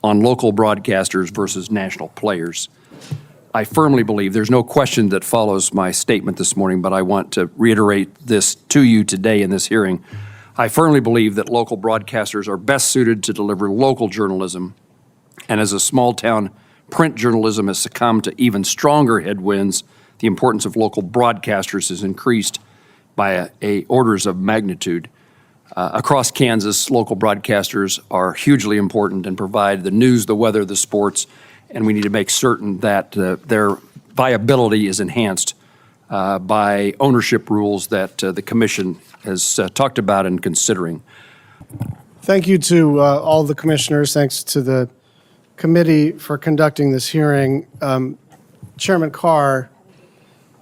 on local broadcasters versus national players. I firmly believe, there's no question that follows my statement this morning, but I want to reiterate this to you today in this hearing. I firmly believe that local broadcasters are best suited to deliver local journalism. And as a small-town print journalism has succumbed to even stronger headwinds, the importance of local broadcasters has increased by orders of magnitude. Across Kansas, local broadcasters are hugely important and provide the news, the weather, the sports, and we need to make certain that their viability is enhanced by ownership rules that the Commission has talked about and considering. Thank you to all the commissioners. Thanks to the committee for conducting this hearing. Chairman Carr,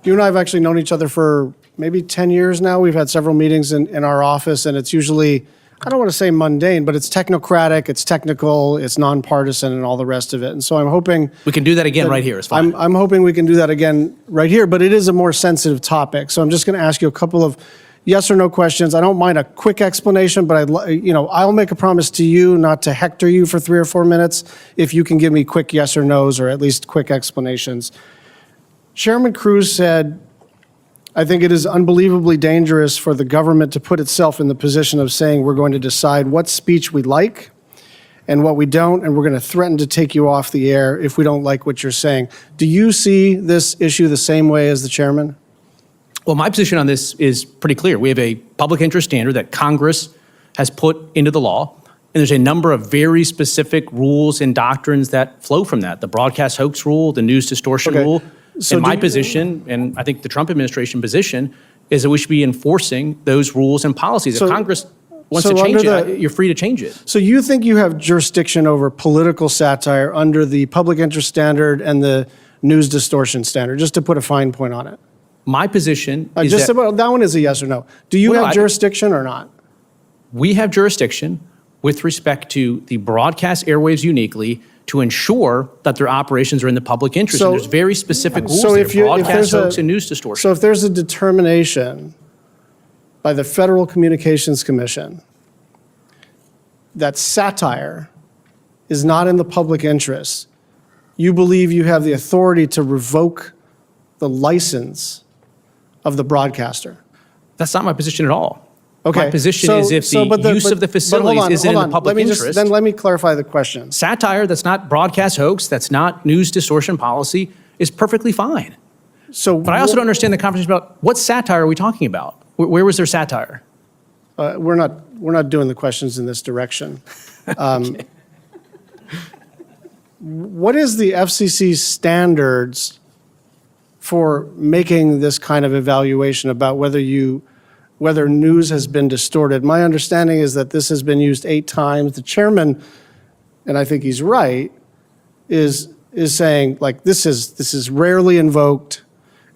you and I have actually known each other for maybe 10 years now. We've had several meetings in our office, and it's usually, I don't want to say mundane, but it's technocratic, it's technical, it's nonpartisan, and all the rest of it. And so I'm hoping We can do that again right here. It's fine. I'm hoping we can do that again right here, but it is a more sensitive topic. So I'm just going to ask you a couple of yes or no questions. I don't mind a quick explanation, but I'll make a promise to you not to hector you for 3 or 4 minutes if you can give me quick yes or no's, or at least quick explanations. Chairman Cruz said, I think it is unbelievably dangerous for the government to put itself in the position of saying we're going to decide what speech we like and what we don't, and we're going to threaten to take you off the air if we don't like what you're saying. Do you see this issue the same way as the chairman? Well, my position on this is pretty clear. We have a public interest standard that Congress has put into the law, and there's a number of very specific rules and doctrines that flow from that. The broadcast hoax rule, the news distortion rule. So and my position, and I think the Trump administration position, is that we should be enforcing those rules and policies. If Congress wants to change it, you're free to change it. So you think you have jurisdiction over political satire under the public interest standard and the news distortion standard, just to put a fine point on it? My position is that one is a yes or no. Do you have jurisdiction or not? We have jurisdiction with respect to the broadcast airwaves uniquely to ensure that their operations are in the public interest. So- And there's very specific rules So there, if broadcast there's hoax and news distortion. So if there's a determination by the Federal Communications Commission that satire is not in the public interest, you believe you have the authority to revoke the license of the broadcaster? That's not my position at all. Okay. My position so- is if so- the but use of the but hold facilities on, isn't in hold the on. public interest. Then let me clarify the question. Satire that's not broadcast hoax, that's not news distortion policy, is perfectly fine. So, But I also don't understand the conversation about what satire are we talking about? Where was there satire? We're not doing the questions in this direction. What is the FCC's standards for making this kind of evaluation about whether news has been distorted? My understanding is that this has been used 8 times. The chairman, and I think he's right, is saying like this is rarely invoked.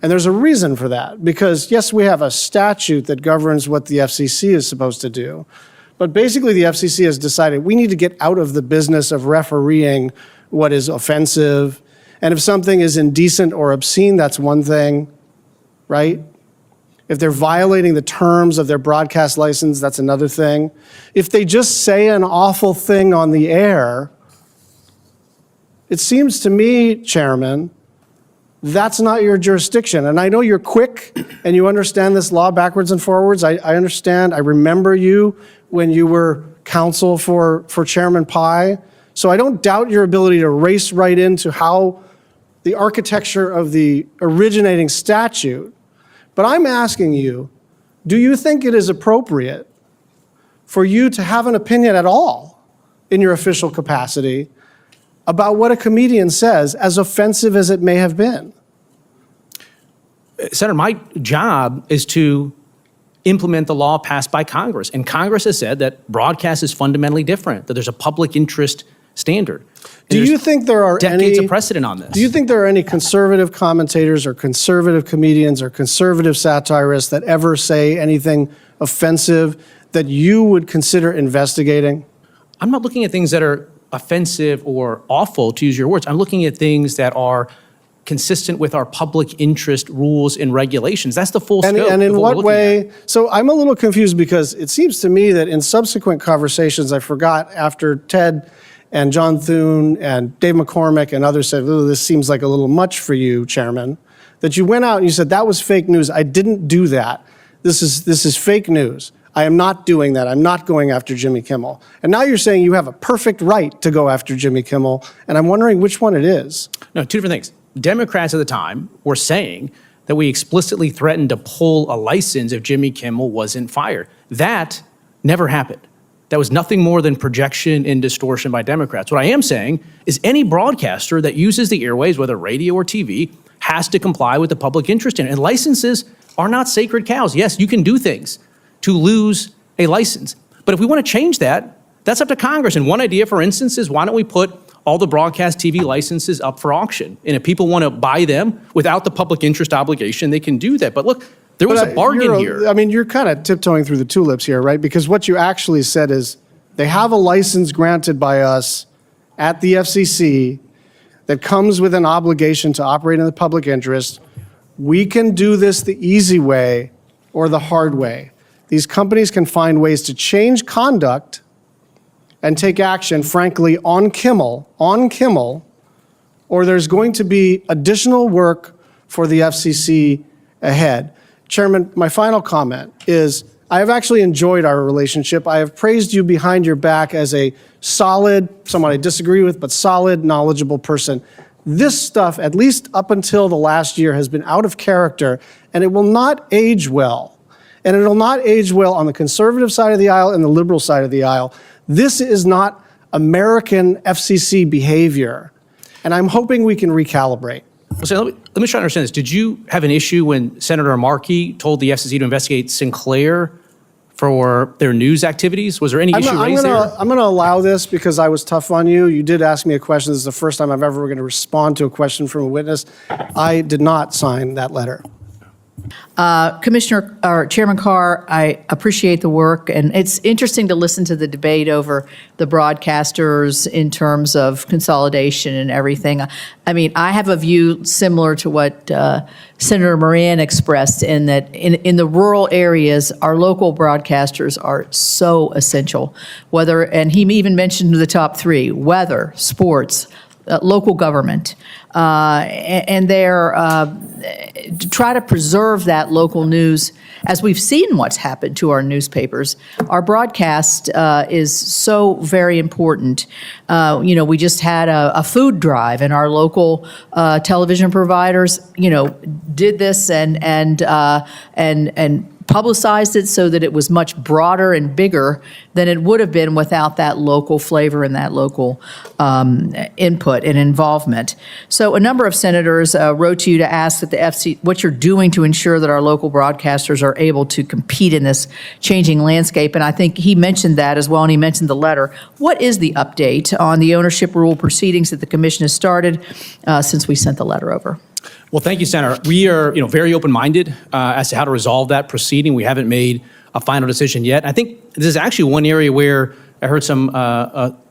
And there's a reason for that, because yes, we have a statute that governs what the FCC is supposed to do, but basically the FCC has decided we need to get out of the business of refereeing what is offensive. And if something is indecent or obscene, that's one thing, right? If they're violating the terms of their broadcast license, that's another thing. If they just say an awful thing on the air, it seems to me, Chairman, that's not your jurisdiction. And I know you're quick and you understand this law backwards and forwards. I understand. I remember you when you were counsel for Chairman Pai. So I don't doubt your ability to race right into how the architecture of the originating statute. But I'm asking you, do you think it is appropriate for you to have an opinion at all in your official capacity about what a comedian says, as offensive as it may have been? Senator, my job is to implement the law passed by Congress. And Congress has said that broadcast is fundamentally different, that there's a public interest standard. And Do you there's think there are decades any of precedent on this? Do you think there are any conservative commentators or conservative comedians or conservative satirists that ever say anything offensive that you would consider investigating? I'm not looking at things that are offensive or awful, to use your words. I'm looking at things that are consistent with our public interest rules and regulations. That's the full And, scope and of in what we're what looking way? at. So I'm a little confused because it seems to me that in subsequent conversations, I forgot after Ted and John Thune and Dave McCormick and others said, "Oh, this seems like a little much for you, Chairman," that you went out and you said, "That was fake news. I didn't do that. This is fake news. I am not doing that. I'm not going after Jimmy Kimmel." And now you're saying you have a perfect right to go after Jimmy Kimmel, and I'm wondering which one it is. No, two different things. Democrats at the time were saying that we explicitly threatened to pull a license if Jimmy Kimmel wasn't fired. That never happened. That was nothing more than projection and distortion by Democrats. What I am saying is any broadcaster that uses the airwaves, whether radio or TV, has to comply with the public interest in it. And licenses are not sacred cows. Yes, you can do things to lose a license. But if we want to change that, that's up to Congress. And one idea, for instance, is why don't we put all the broadcast TV licenses up for auction? And if people want to buy them without the public interest obligation, they can do that. But look, there was a bargain here. I mean, you're kind of tiptoeing through the tulips here, right? Because what you actually said is they have a license granted by us at the FCC that comes with an obligation to operate in the public interest. We can do this the easy way or the hard way. These companies can find ways to change conduct and take action, frankly, on Kimmel, or there's going to be additional work for the FCC ahead. Chairman, my final comment is I have actually enjoyed our relationship. I have praised you behind your back as a solid, someone I disagree with, but solid, knowledgeable person. This stuff, at least up until the last year, has been out of character, and it will not age well. And it will not age well on the conservative side of the aisle and the liberal side of the aisle. This is not American FCC behavior, and I'm hoping we can recalibrate. So let me try to understand this. Did you have an issue when Senator Markey told the FCC to investigate Sinclair for their news activities? Was there any issue raised there? I'm going to allow this because I was tough on you. You did ask me a question. This is the first time I've ever going to respond to a question from a witness. I did not sign that letter. Commissioner, or Chairman Carr, I appreciate the work, and it's interesting to listen to the debate over the broadcasters in terms of consolidation and everything. I mean, I have a view similar to what Senator Moran expressed in that in the rural areas, our local broadcasters are so essential. And he even mentioned the top three: weather, sports, local government, and they're to try to preserve that local news. As we've seen what's happened to our newspapers, our broadcast is so very important. We just had a food drive, and our local television providers, did this and publicized it so that it was much broader and bigger than it would have been without that local flavor and that local input and involvement. So a number of senators wrote to you to ask that the FCC, what you're doing to ensure that our local broadcasters are able to compete in this changing landscape. And I think he mentioned that as well, and he mentioned the letter. What is the update on the ownership rule proceedings that the commission has started since we sent the letter over? Well, thank you, Senator. We are, very open-minded as to how to resolve that proceeding. We haven't made a final decision yet. I think this is actually one area where I heard some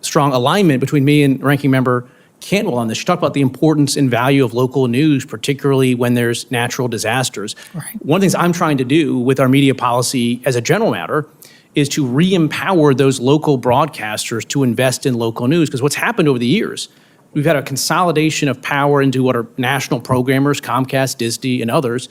strong alignment between me and Ranking Member Cantwell on this. She talked about the importance and value of local news, particularly when there's natural disasters. Right. One of the things I'm trying to do with our media policy as a general matter is to re-empower those local broadcasters to invest in local news, because what's happened over the years, we've had a consolidation of power into what are national programmers, Comcast, Disney, and others.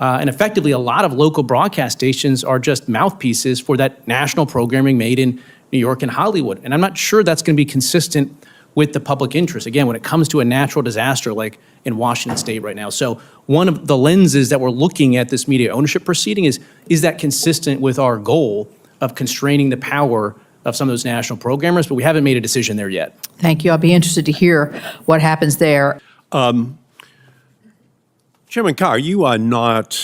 And effectively, a lot of local broadcast stations are just mouthpieces for that national programming made in New York and Hollywood. And I'm not sure that's going to be consistent with the public interest, again, when it comes to a natural disaster like in Washington State right now. So one of the lenses that we're looking at this media ownership proceeding is that consistent with our goal of constraining the power of some of those national programmers? But we haven't made a decision there yet. Thank you. I'll be interested to hear what happens there. Chairman Carr, you are not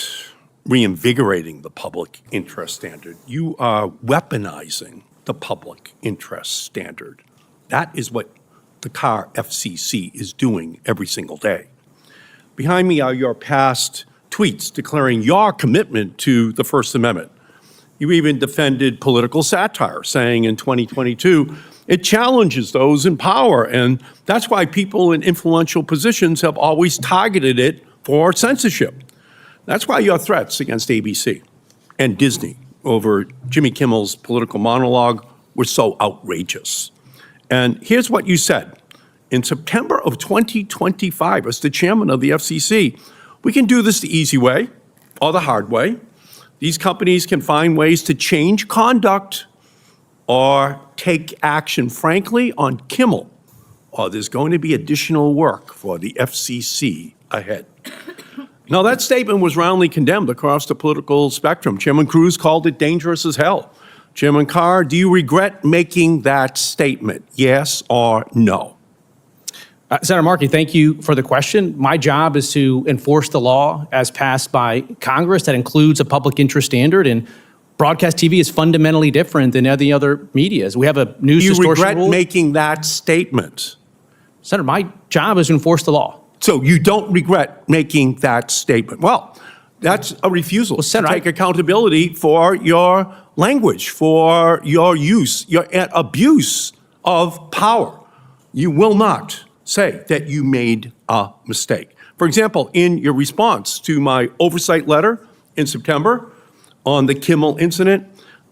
reinvigorating the public interest standard. You are weaponizing the public interest standard. That is what the Carr FCC is doing every single day. Behind me are your past tweets declaring your commitment to the First Amendment. You even defended political satire, saying in 2022, it challenges those in power, and that's why people in influential positions have always targeted it for censorship. That's why your threats against ABC and Disney over Jimmy Kimmel's political monologue were so outrageous. And here's what you said. In September of 2025, as the chairman of the FCC, we can do this the easy way or the hard way. These companies can find ways to change conduct or take action, frankly, on Kimmel, or there's going to be additional work for the FCC ahead. Now, that statement was roundly condemned across the political spectrum. Chairman Cruz called it dangerous as hell. Chairman Carr, do you regret making that statement, yes or no? Senator Markey, thank you for the question. My job is to enforce the law as passed by Congress. That includes a public interest standard, and broadcast TV is fundamentally different than any other medias. We have a news distortion rule. Do you regret making that statement? Senator, my job is to enforce the law. So you don't regret making that statement? Well, that's a refusal to take accountability for your language, for your use, your abuse of power. You will not say that you made a mistake. For example, in your response to my oversight letter in September on the Kimmel incident,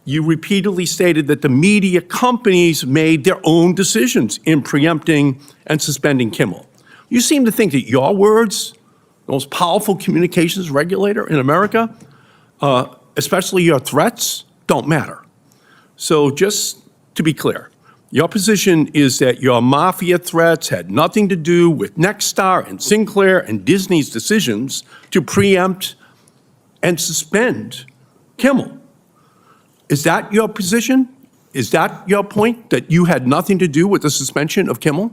you repeatedly stated that the media companies made their own decisions in preempting and suspending Kimmel. You seem to think that your words, the most powerful communications regulator in America, especially your threats, don't matter. So just to be clear, your position is that your mafia threats had nothing to do with Nexstar and Sinclair and Disney's decisions to preempt and suspend Kimmel. Is that your position? Is that your point, that you had nothing to do with the suspension of Kimmel?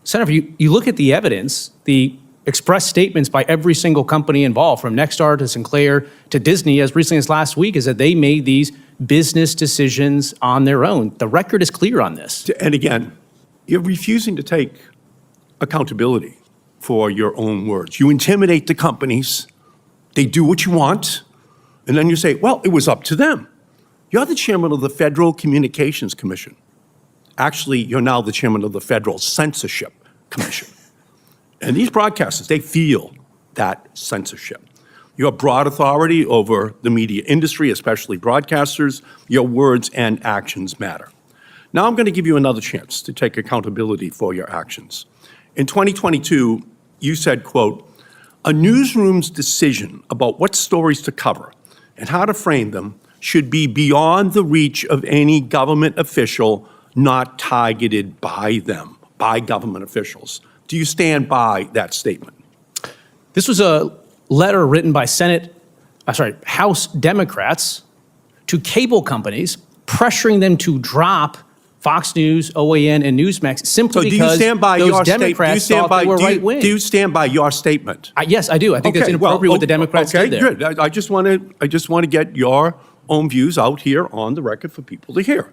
Senator, you look at the evidence, the express statements by every single company involved, from Nexstar to Sinclair to Disney, as recently as last week, is that they made these business decisions on their own. The record is clear on this. And again, you're refusing to take accountability for your own words. You intimidate the companies They do what you want, and then you say, well, it was up to them. You're the chairman of the Federal Communications Commission. Actually, you're now the chairman of the Federal Censorship Commission. And these broadcasters, they feel that censorship. You have broad authority over the media industry, especially broadcasters. Your words and actions matter. Now I'm going to give you another chance to take accountability for your actions. In 2022, you said, quote, "A newsroom's decision about what stories to cover and how to frame them should be beyond the reach of any government official not targeted by them, by government officials." Do you stand by that statement? This was a letter written by House Democrats to cable companies, pressuring them to drop Fox News, OAN, and Newsmax simply because those Democrats thought they were right-wing. Do you stand by your statement? Yes, I do. I think that's inappropriate what the Democrats did there. Okay, good. I just want to get your own views out here on the record for people to hear.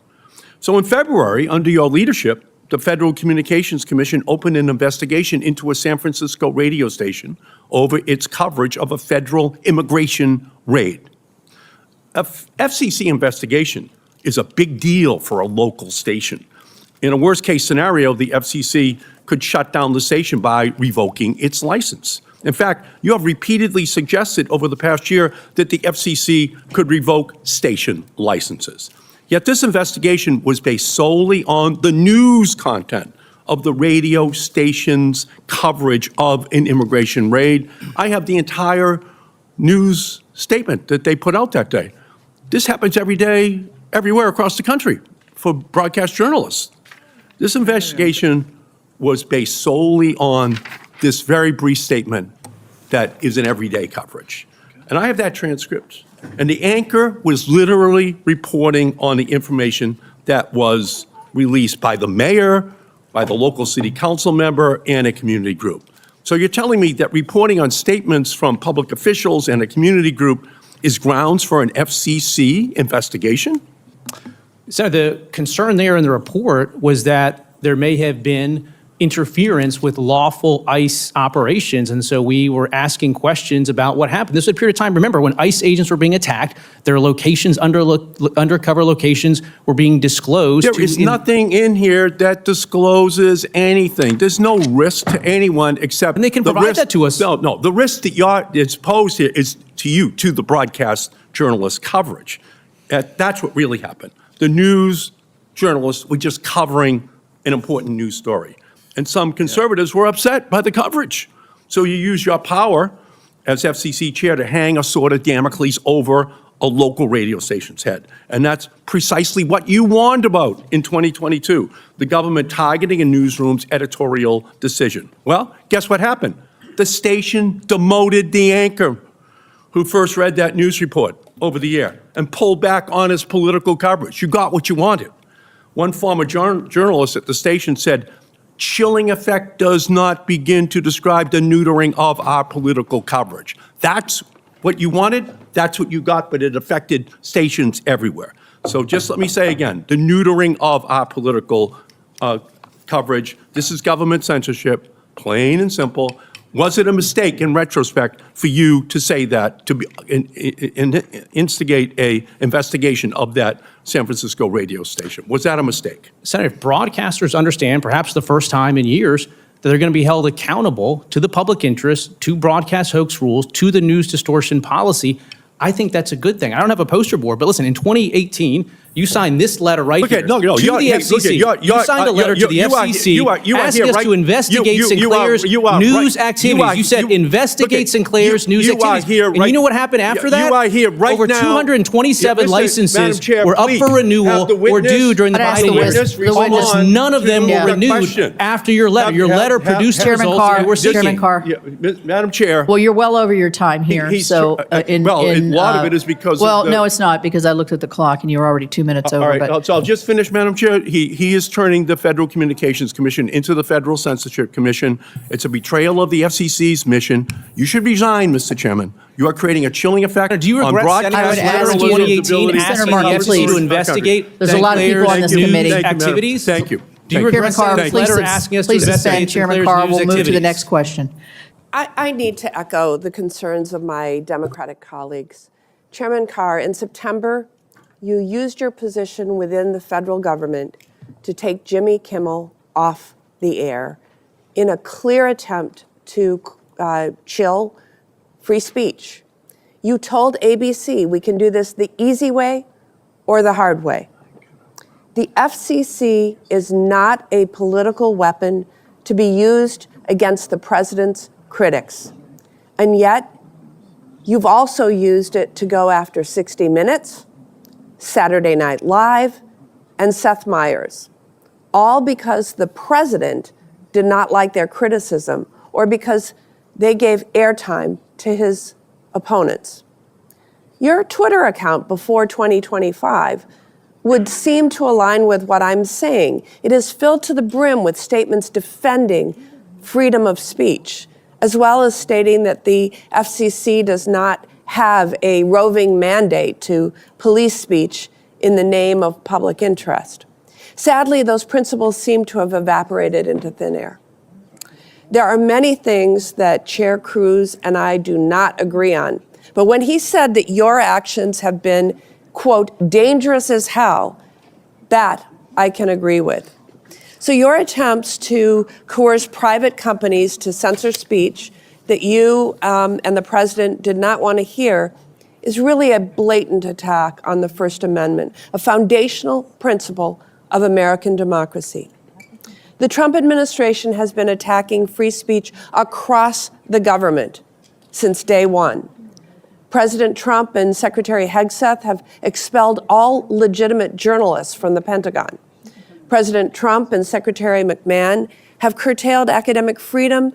So in February, under your leadership, the Federal Communications Commission opened an investigation into a San Francisco radio station over its coverage of a federal immigration raid. A FCC investigation is a big deal for a local station. In a worst-case scenario, the FCC could shut down the station by revoking its license. In fact, you have repeatedly suggested over the past year that the FCC could revoke station licenses. Yet this investigation was based solely on the news content of the radio station's coverage of an immigration raid. I have the entire news statement that they put out that day. This happens every day, everywhere across the country for broadcast journalists. This investigation was based solely on this very brief statement that is in everyday coverage. And I have that transcript. And the anchor was literally reporting on the information that was released by the mayor, by the local city council member, and a community group. So you're telling me that reporting on statements from public officials and a community group is grounds for an FCC investigation? Senator, the concern there in the report was that there may have been interference with lawful ICE operations, and so we were asking questions about what happened. This was a period of time, remember, when ICE agents were being attacked, their locations, undercover locations, were being disclosed. There is nothing in here that discloses anything. There's no risk to anyone except... And they can provide that to us. No, the risk that's posed here is to you, to the broadcast journalist coverage. That's what really happened. The news journalists were just covering an important news story. And some conservatives were upset by the coverage. So you use your power as FCC chair to hang a sword of Damocles over a local radio station's head. And that's precisely what you warned about in 2022, the government targeting a newsroom's editorial decision. Well, guess what happened? The station demoted the anchor who first read that news report over the air and pulled back on his political coverage. You got what you wanted. One former journalist at the station said, "Chilling effect does not begin to describe the neutering of our political coverage." That's what you wanted, that's what you got, but it affected stations everywhere. So just let me say again, the neutering of our political coverage, this is government censorship, plain and simple. Was it a mistake in retrospect for you to say that, to instigate a investigation of that San Francisco radio station? Was that a mistake? Senator, if broadcasters understand, perhaps the first time in years, that they're going to be held accountable to the public interest, to broadcast hoax rules, to the news distortion policy, I think that's a good thing. I don't have a poster board, but listen, in 2018, you signed this letter right here to the FCC. You signed a letter to the FCC asking us to investigate Sinclair's news activities. You said investigate Sinclair's news activities. And you know what happened after that? Over 227 licenses were up for renewal or due during the Biden years. Almost none of them were renewed after your letter. Your letter produced results that we're seeking. Chairman Carr. Madam Chair. Well, you're well over your time here, so. A lot of it is because Well, no, it's not, because I looked at the clock and you were already 2 minutes over. All right, But so I'll just finish, Madam Chair. He is turning the Federal Communications Commission into the Federal Censorship Commission. It's a betrayal of the FCC's mission. You should resign, Mr. Chairman. You are creating a chilling effect Do you on regret broadcast sending us a letter in journalism 2018 ability. asking Senator Markey, the FCC please. to investigate There's a lot of people on this Sinclair's committee. news Thank you, madam. activities? Thank you. Do you Thank regret Chairman Carr, sending a letter asking us to please investigate suspend. Chairman Sinclair's Carr, news we'll move to the activities? next question. I need to echo the concerns of my Democratic colleagues. Chairman Carr, in September, you used your position within the federal government to take Jimmy Kimmel off the air in a clear attempt to chill free speech. You told ABC we can do this the easy way or the hard way. The FCC is not a political weapon to be used against the president's critics. And yet, you've also used it to go after 60 Minutes, Saturday Night Live, and Seth Meyers, all because the president did not like their criticism or because they gave airtime to his opponents. Your Twitter account before 2025 would seem to align with what I'm saying. It is filled to the brim with statements defending freedom of speech, as well as stating that the FCC does not have a roving mandate to police speech in the name of public interest. Sadly, those principles seem to have evaporated into thin air. There are many things that Chair Cruz and I do not agree on, but when he said that your actions have been, quote, dangerous as hell, that I can agree with. So your attempts to coerce private companies to censor speech that you and the president did not want to hear is really a blatant attack on the First Amendment, a foundational principle of American democracy. The Trump administration has been attacking free speech across the government since day one. President Trump and Secretary Hegseth have expelled all legitimate journalists from the Pentagon. President Trump and Secretary McMahon have curtailed academic freedom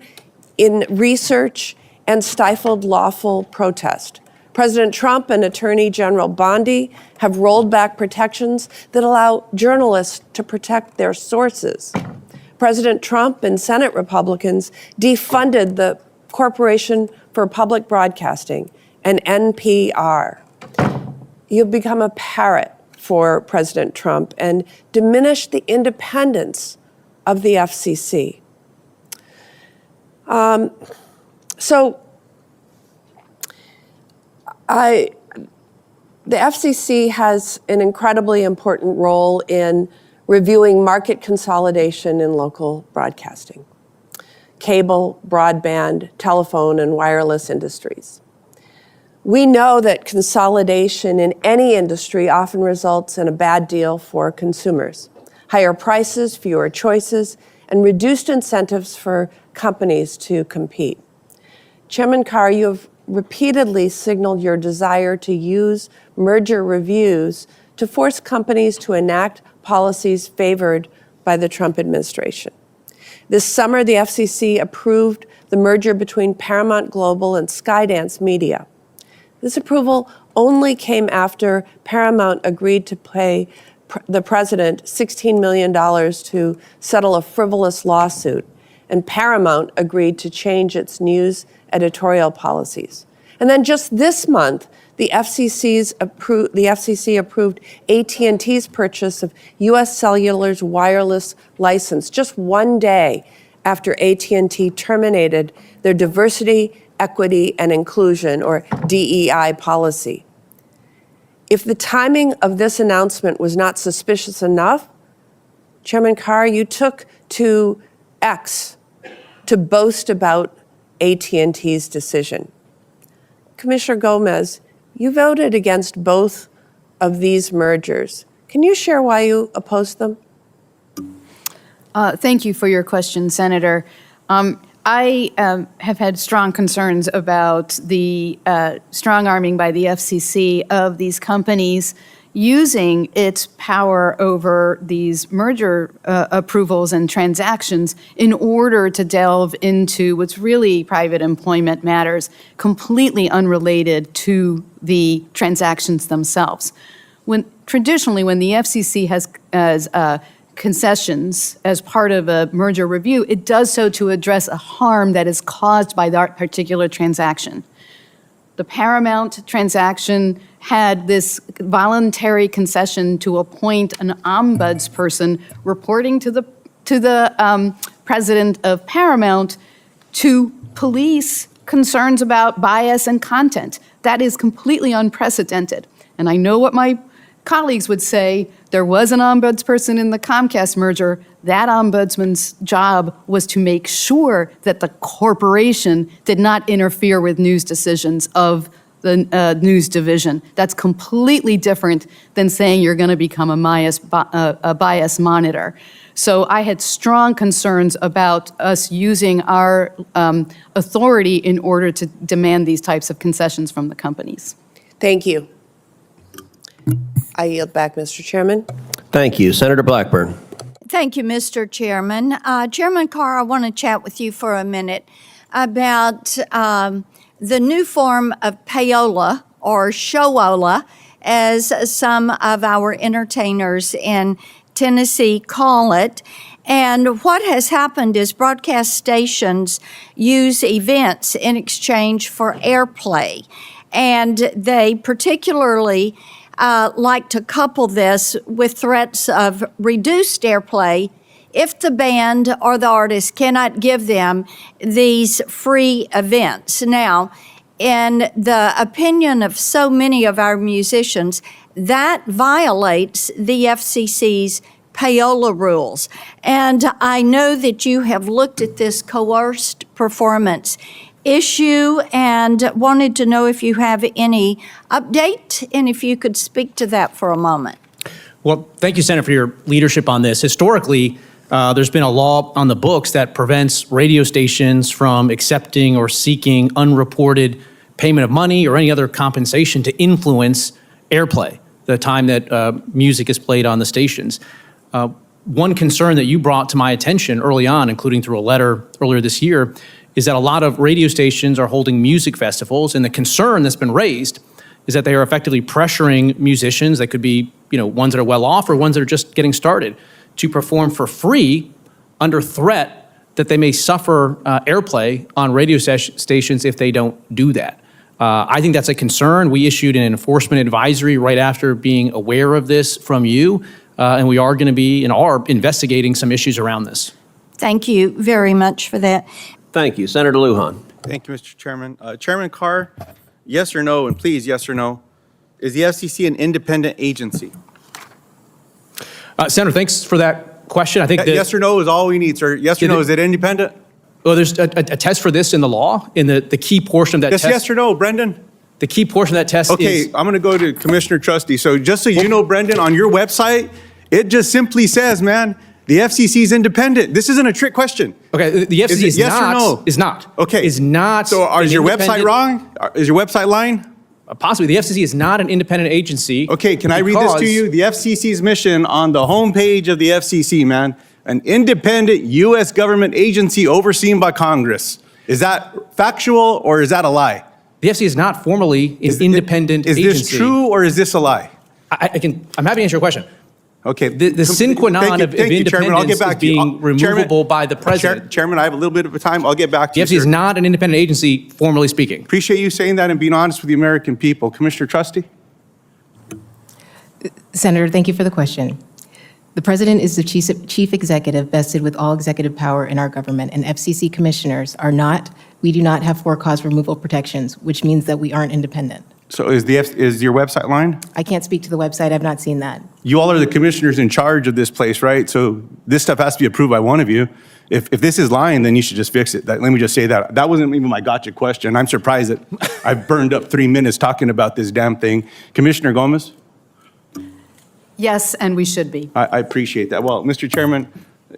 in research and stifled lawful protest. President Trump and Attorney General Bondi have rolled back protections that allow journalists to protect their sources. President Trump and Senate Republicans defunded the Corporation for Public Broadcasting and NPR. You've become a parrot for President Trump and diminished the independence of the FCC. The FCC has an incredibly important role in reviewing market consolidation in local broadcasting, cable, broadband, telephone, and wireless industries. We know that consolidation in any industry often results in a bad deal for consumers. Higher prices, fewer choices, and reduced incentives for companies to compete. Chairman Carr, you have repeatedly signaled your desire to use merger reviews to force companies to enact policies favored by the Trump administration. This summer, the FCC approved the merger between Paramount Global and Skydance Media. This approval only came after Paramount agreed to pay the president $16 million to settle a frivolous lawsuit, and Paramount agreed to change its news editorial policies. And then just this month, the FCC approved AT&T's purchase of U.S. Cellular's wireless license just one day after AT&T terminated their diversity, equity, and inclusion, or DEI policy. If the timing of this announcement was not suspicious enough, Chairman Carr, you took to X to boast about AT&T's decision. Commissioner Gomez, you voted against both of these mergers. Can you share why you opposed them? Thank you for your question, Senator. I have had strong concerns about the strong arming by the FCC of these companies using its power over these merger approvals and transactions in order to delve into what's really private employment matters, completely unrelated to the transactions themselves. Traditionally, when the FCC has concessions as part of a merger review, it does so to address a harm that is caused by that particular transaction. The Paramount transaction had this voluntary concession to appoint an ombudsperson reporting to the president of Paramount to police concerns about bias and content. That is completely unprecedented. And I know what my colleagues would say. There was an ombudsperson in the Comcast merger. That ombudsman's job was to make sure that the corporation did not interfere with news decisions of the news division. That's completely different than saying you're going to become a bias monitor. So I had strong concerns about us using our authority in order to demand these types of concessions from the companies. Thank you. I yield back, Mr. Chairman. Thank you. Senator Blackburn. Thank you, Mr. Chairman. Chairman Carr, I want to chat with you for a minute about the new form of payola, or showola, as some of our entertainers in Tennessee call it. And what has happened is broadcast stations use events in exchange for airplay. And they particularly like to couple this with threats of reduced airplay if the band or the artist cannot give them these free events. Now, in the opinion of so many of our musicians, that violates the FCC's payola rules. And I know that you have looked at this coerced performance issue and wanted to know if you have any update and if you could speak to that for a moment. Well, thank you, Senator, for your leadership on this. Historically, there's been a law on the books that prevents radio stations from accepting or seeking unreported payment of money or any other compensation to influence airplay, the time that music is played on the stations. One concern that you brought to my attention early on, including through a letter earlier this year, is that a lot of radio stations are holding music festivals, and the concern that's been raised is that they are effectively pressuring musicians, that could be, ones that are well off or ones that are just getting started, to perform for free under threat that they may suffer airplay on radio stations if they don't do that. I think that's a concern. We issued an enforcement advisory right after being aware of this from you, and we are going to be and are investigating some issues around this. Thank you very much for that. Thank you. Senator Lujan. Thank you, Mr. Chairman. Chairman Carr, yes or no, and please, yes or no, is the FCC an independent agency? Senator, thanks for that question. I think that yes or no is all we need, sir. Yes or no, is it independent? Well, there's a test for this in the law, in the key portion of that Just test. yes or no, Brendan? The key portion of that test Okay, is... I'm going to go to Commissioner Trusty. So just so you know, Brendan, on your website, it just simply says, man, the FCC is independent. This isn't a trick question. Okay, the FCC is yes not... or no? Is not. Okay. Is not... So is your website wrong? Is your website lying? Possibly. The FCC is not an independent agency. Okay, can I read this to you? The FCC's mission on the homepage of the FCC, man, an independent U.S. government agency overseen by Congress. Is that factual or is that a lie? The FCC is not formally an independent agency. Is this true or is this a lie? I'm happy to answer your question. Okay. The sine qua non of independence is being removable by the president. Chairman, I have a little bit of time. I'll get back to you, The FCC is not an independent agency, formally speaking. Appreciate you saying that and being honest with the American people. Commissioner Trusty? Senator, thank you for the question. The president is the chief executive vested with all executive power in our government, and FCC commissioners are not, we do not have for-cause removal protections, which means that we aren't independent. So is your website lying? I can't speak to the website. I've not seen that. You all are the commissioners in charge of this place, right? So this stuff has to be approved by one of you. If this is lying, then you should just fix it. Let me just say that. That wasn't even my gotcha question. I'm surprised that I've burned up 3 minutes talking about this damn thing. Commissioner Gomez? Yes, and we should be. I appreciate that. Well, Mr. Chairman,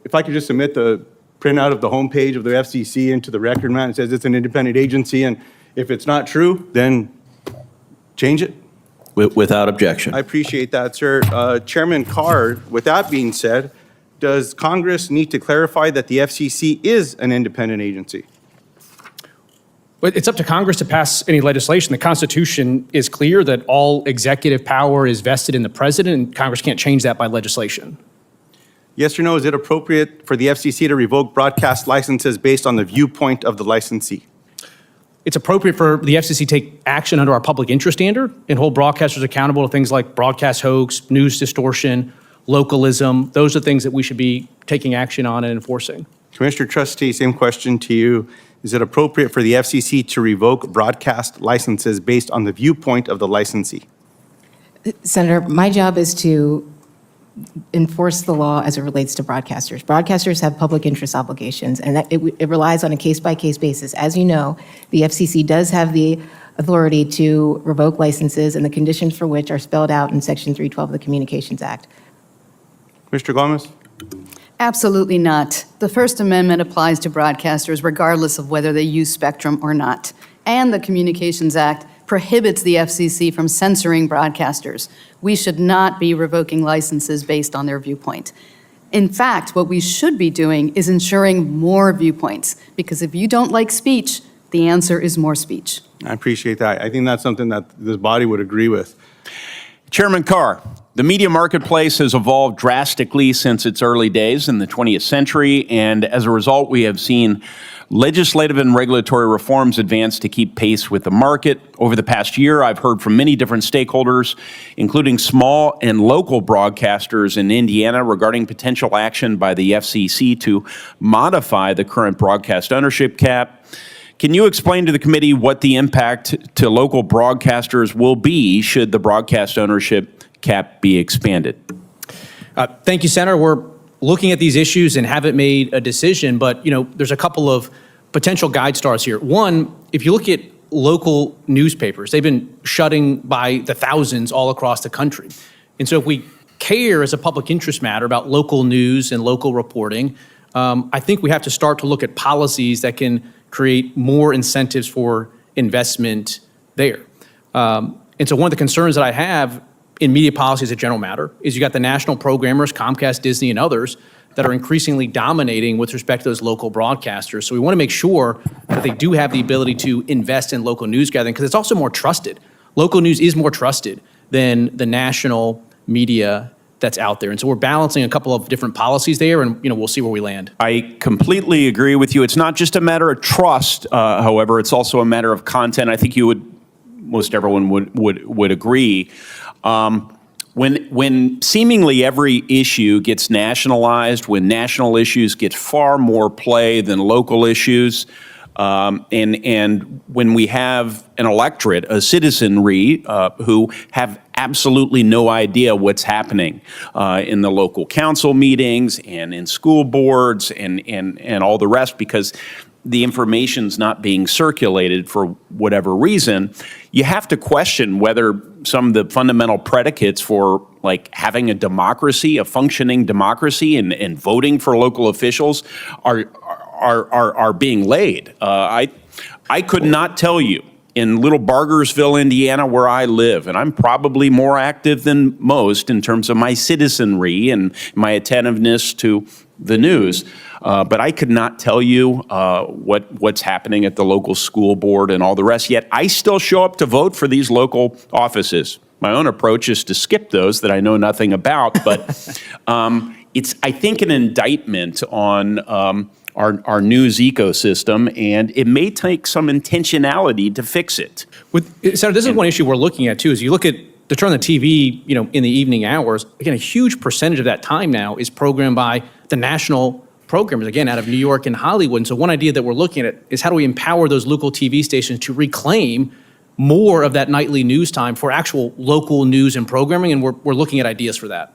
if I could just submit the printout of the homepage of the FCC into the record, man, it says it's an independent agency, and if it's not true, then change it. Without objection. I appreciate that, sir. Chairman Carr, with that being said, does Congress need to clarify that the FCC is an independent agency? But it's up to Congress to pass any legislation. The Constitution is clear that all executive power is vested in the president, and Congress can't change that by legislation. Yes or no, is it appropriate for the FCC to revoke broadcast licenses based on the viewpoint of the licensee? It's appropriate for the FCC to take action under our public interest standard and hold broadcasters accountable to things like broadcast hoax, news distortion, localism. Those are things that we should be taking action on and enforcing. Commissioner Trustee, same question to you. Is it appropriate for the FCC to revoke broadcast licenses based on the viewpoint of the licensee? Senator, my job is to enforce the law as it relates to broadcasters. Broadcasters have public interest obligations, and it relies on a case-by-case basis. As you know, the FCC does have the authority to revoke licenses, and the conditions for which are spelled out in Section 312 of the Communications Act. Mr. Gomez? Absolutely not. The First Amendment applies to broadcasters regardless of whether they use spectrum or not. And the Communications Act prohibits the FCC from censoring broadcasters. We should not be revoking licenses based on their viewpoint. In fact, what we should be doing is ensuring more viewpoints, because if you don't like speech, the answer is more speech. I appreciate that. I think that's something that this body would agree with. Chairman Carr, the media marketplace has evolved drastically since its early days in the 20th century, and as a result, we have seen legislative and regulatory reforms advance to keep pace with the market. Over the past year, I've heard from many different stakeholders, including small and local broadcasters in Indiana, regarding potential action by the FCC to modify the current broadcast ownership cap. Can you explain to the committee what the impact to local broadcasters will be should the broadcast ownership cap be expanded? Thank you, Senator. We're looking at these issues and haven't made a decision, but there's a couple of potential guide stars here. One, if you look at local newspapers, they've been shutting by the thousands all across the country. And so if we care as a public interest matter about local news and local reporting, I think we have to start to look at policies that can create more incentives for investment there. And so one of the concerns that I have in media policy as a general matter is you got the national programmers, Comcast, Disney, and others that are increasingly dominating with respect to those local broadcasters. So we want to make sure that they do have the ability to invest in local news gathering, because it's also more trusted. Local news is more trusted than the national media that's out there. And so we're balancing a couple of different policies there, and we'll see where we land. I completely agree with you. It's not just a matter of trust, however, it's also a matter of content. I think most everyone would agree. When seemingly every issue gets nationalized, when national issues get far more play than local issues, and when we have an electorate, a citizenry who have absolutely no idea what's happening in the local council meetings and in school boards and all the rest, because the information's not being circulated for whatever reason, you have to question whether some of the fundamental predicates for having a democracy, a functioning democracy, and voting for local officials are being laid. I could not tell you in Little Bargersville, Indiana, where I live, and I'm probably more active than most in terms of my citizenry and my attentiveness to the news, but I could not tell you what's happening at the local school board and all the rest, yet I still show up to vote for these local offices. My own approach is to skip those that I know nothing about, but it's, I think, an indictment on our news ecosystem, and it may take some intentionality to fix it. Senator, this is one issue we're looking at too, is you look at to turn the TV, in the evening hours, again, a huge percentage of that time now is programmed by the national programmers, again, out of New York and Hollywood. And so one idea that we're looking at is how do we empower those local TV stations to reclaim more of that nightly news time for actual local news and programming, and we're looking at ideas for that.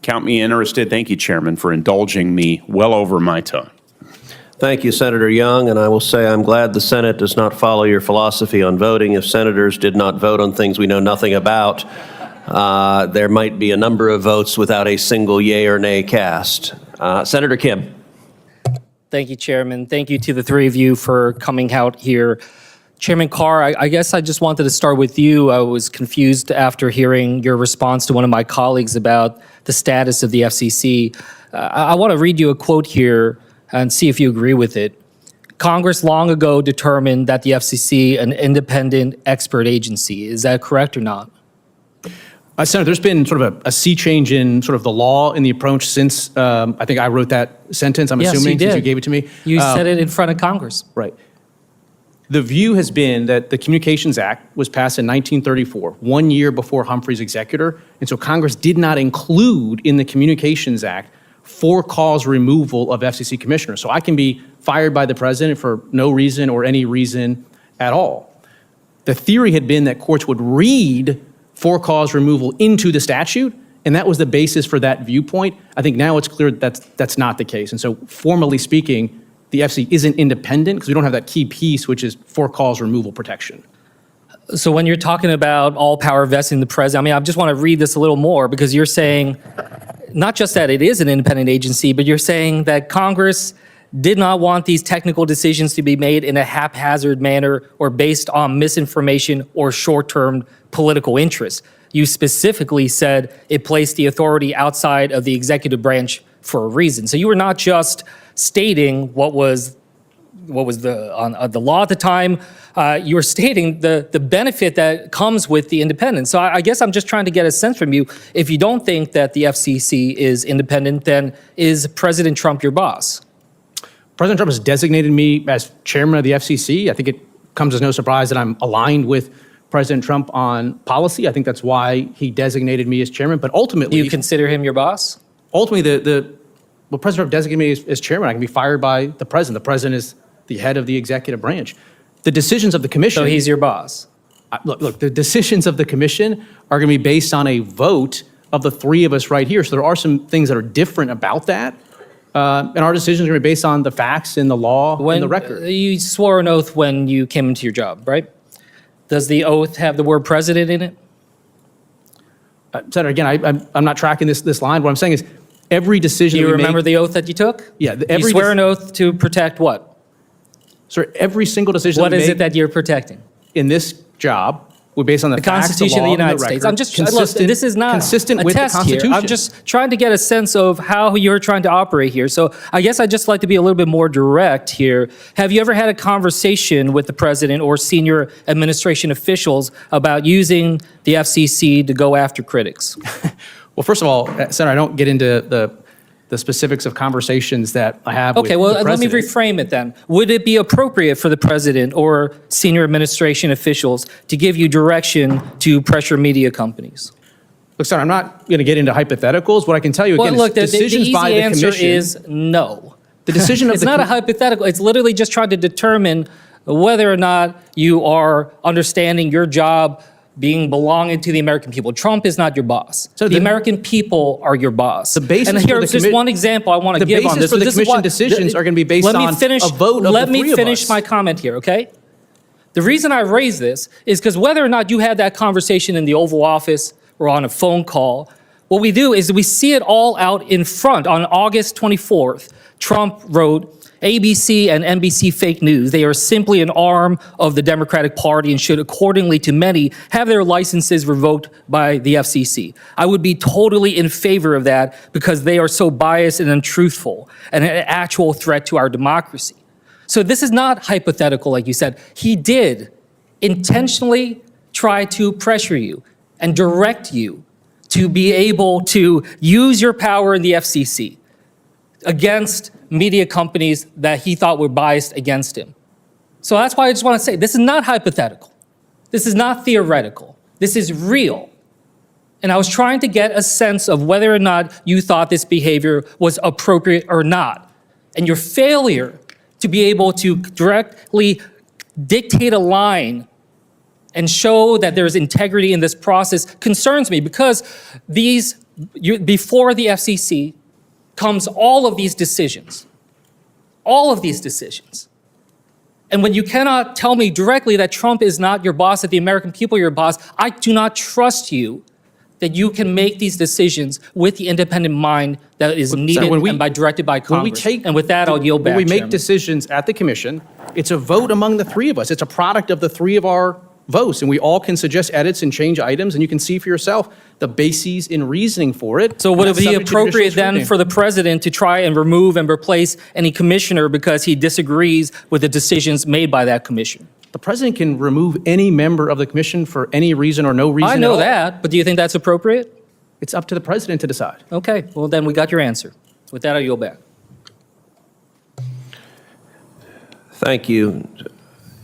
Count me interested. Thank you, Chairman, for indulging me well over my time. Thank you, Senator Young, and I will say I'm glad the Senate does not follow your philosophy on voting. If senators did not vote on things we know nothing about, there might be a number of votes without a single yay or nay cast. Senator Kim. Thank you, Chairman. Thank you to the three of you for coming out here. Chairman Carr, I guess I just wanted to start with you. I was confused after hearing your response to one of my colleagues about the status of the FCC. I want to read you a quote here and see if you agree with it. Congress long ago determined that the FCC an independent expert agency. Is that correct or not? Senator, there's been sort of a sea change in sort of the law and the approach since I think I wrote that sentence, I'm assuming, since you gave it to me. You said it in front of Congress. Right. The view has been that the Communications Act was passed in 1934, 1 year before Humphrey's executor, and so Congress did not include in the Communications Act for-cause removal of FCC commissioners. So I can be fired by the president for no reason or any reason at all. The theory had been that courts would read for-cause removal into the statute, and that was the basis for that viewpoint. I think now it's clear that that's not the case. And so formally speaking, the FCC isn't independent because we don't have that key piece, which is for-cause removal protection. So when you're talking about all power vested in the president, I mean, I just want to read this a little more because you're saying not just that it is an independent agency, but you're saying that Congress did not want these technical decisions to be made in a haphazard manner or based on misinformation or short-term political interests. You specifically said it placed the authority outside of the executive branch for a reason. So you were not just stating what was the law at the time. You were stating the benefit that comes with the independence. So I guess I'm just trying to get a sense from you. If you don't think that the FCC is independent, then is President Trump your boss? President Trump has designated me as chairman of the FCC. I think it comes as no surprise that I'm aligned with President Trump on policy. I think that's why he designated me as chairman. But ultimately, Do you consider him your boss? Ultimately, well, President Trump designated me as chairman. I can be fired by the president. The president is the head of the executive branch. The decisions of the commission. So he's your boss. Look, the decisions of the commission are going to be based on a vote of the three of us right here. So there are some things that are different about that. And our decisions are going to be based on the facts and the law and the record. You swore an oath when you came into your job, right? Does the oath have the word president in it? Senator, again, I'm not tracking this line. What I'm saying is every decision Do you we remember make, the oath that you took? Yeah. You swear an oath to protect what? Sir, every single decision What we is make it that you're protecting? in this job we're based on the facts, Constitution of the law, and United record, States. I'm just, look, consistent, this is not consistent a with test the here. Constitution. I'm just trying to get a sense of how you're trying to operate here. So I guess I'd just like to be a little bit more direct here. Have you ever had a conversation with the president or senior administration officials about using the FCC to go after critics? Well, first of all, Senator, I don't get into the specifics of conversations that I have Okay, with well, the let me president. reframe it then. Would it be appropriate for the president or senior administration officials to give you direction to pressure media companies? Look, Senator, I'm not going to get into hypotheticals. What I can tell you, Well, again, look, is the decisions easy by the answer commission. is no. The decision of It's the not a hypothetical. It's literally just trying to determine whether or not you are understanding your job being belonging to the American people. Trump is not your boss. So the the- American people are your boss. The basis and for here's the just one example I want to the give on basis this. for the This is commission why- decisions are going to be based let me on finish, a vote of Let the me three of finish us. my comment here, okay? The reason I raise this is because whether or not you had that conversation in the Oval Office or on a phone call, what we do is we see it all out in front. On August 24th, Trump wrote, ABC and NBC fake news. They are simply an arm of the Democratic Party and should, accordingly to many, have their licenses revoked by the FCC. I would be totally in favor of that because they are so biased and untruthful and an actual threat to our democracy. So this is not hypothetical, like you said. He did intentionally try to pressure you and direct you to be able to use your power in the FCC against media companies that he thought were biased against him. So that's why I just want to say, this is not hypothetical. This is not theoretical. This is real. And I was trying to get a sense of whether or not you thought this behavior was appropriate or not. And your failure to be able to directly dictate a line and show that there's integrity in this process concerns me because before the FCC comes all of these decisions. All of these decisions. And when you cannot tell me directly that Trump is not your boss, that the American people are your boss, I do not trust you that you can make these decisions with the independent mind that is needed directed by Congress. And with that, I'll yield back, When we make Chairman. decisions at the commission, it's a vote among the three of us. It's a product of the three of our votes, and we all can suggest edits and change items, and you can see for yourself the bases in reasoning for it. So would it That's be subject to appropriate judicial then scrutiny. for the president to try and remove and replace any commissioner because he disagrees with the decisions made by that commission? The president can remove any member of the commission for any reason or no reason I at know all. that, but do you think that's appropriate? It's up to the president to decide. Okay, well then we got your answer. With that, I'll yield back. Thank you.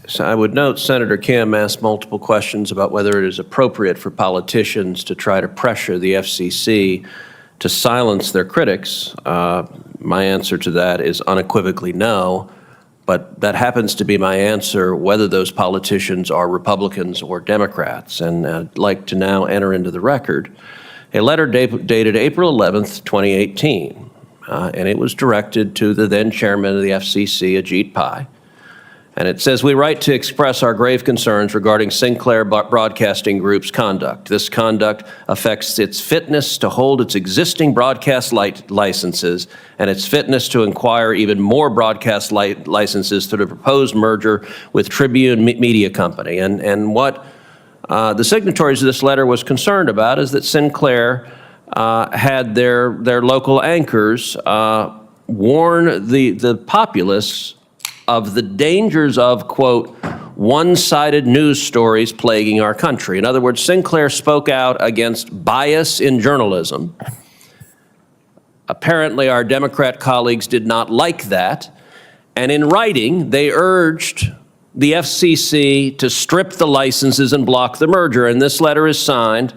So I would note Senator Kim asked multiple questions about whether it is appropriate for politicians to try to pressure the FCC to silence their critics? My answer to that is unequivocally no, but that happens to be my answer whether those politicians are Republicans or Democrats. And I'd like to now enter into the record a letter dated April 11th, 2018, and it was directed to the then chairman of the FCC, Ajit Pai. And it says, "We write to express our grave concerns regarding Sinclair Broadcasting Group's conduct. This conduct affects its fitness to hold its existing broadcast licenses and its fitness to acquire even more broadcast licenses through the proposed merger with Tribune Media Company." And what the signatories of this letter was concerned about is that Sinclair had their local anchors warn the populace of the dangers of, quote, one-sided news stories plaguing our country. In other words, Sinclair spoke out against bias in journalism. Apparently, our Democrat colleagues did not like that, and in writing, they urged the FCC to strip the licenses and block the merger. And this letter is signed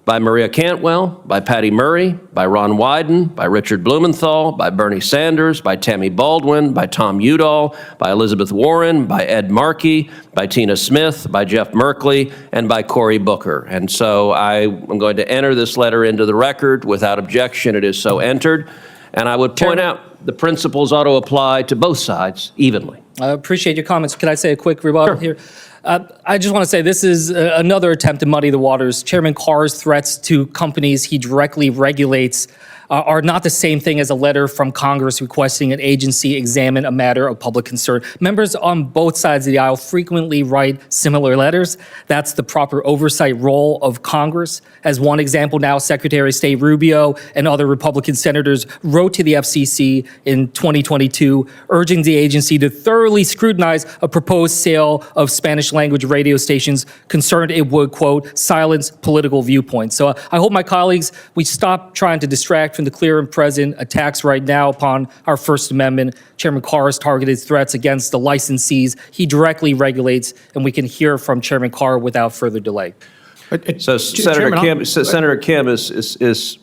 by Maria Cantwell, by Patty Murray, by Ron Wyden, by Richard Blumenthal, by Bernie Sanders, by Tammy Baldwin, by Tom Udall, by Elizabeth Warren, by Ed Markey, by Tina Smith, by Jeff Merkley, and by Cory Booker. And so I am going to enter this letter into the record without objection. It is so entered. And I would point out the principles ought to apply to both sides evenly. I appreciate your comments. Can I say a quick rebuttal here? I just want to say this is another attempt to muddy the waters. Chairman Carr's threats to companies he directly regulates are not the same thing as a letter from Congress requesting an agency examine a matter of public concern. Members on both sides of the aisle frequently write similar letters. That's the proper oversight role of Congress. As one example now, Secretary of State Rubio and other Republican senators wrote to the FCC in 2022, urging the agency to thoroughly scrutinize a proposed sale of Spanish language radio stations, concerned it would, quote, silence political viewpoints. So I hope my colleagues, we stop trying to distract from the clear and present attacks right now upon our First Amendment. Chairman Carr's targeted threats against the licensees he directly regulates, and we can hear from Chairman Carr without further delay. So Senator Kim is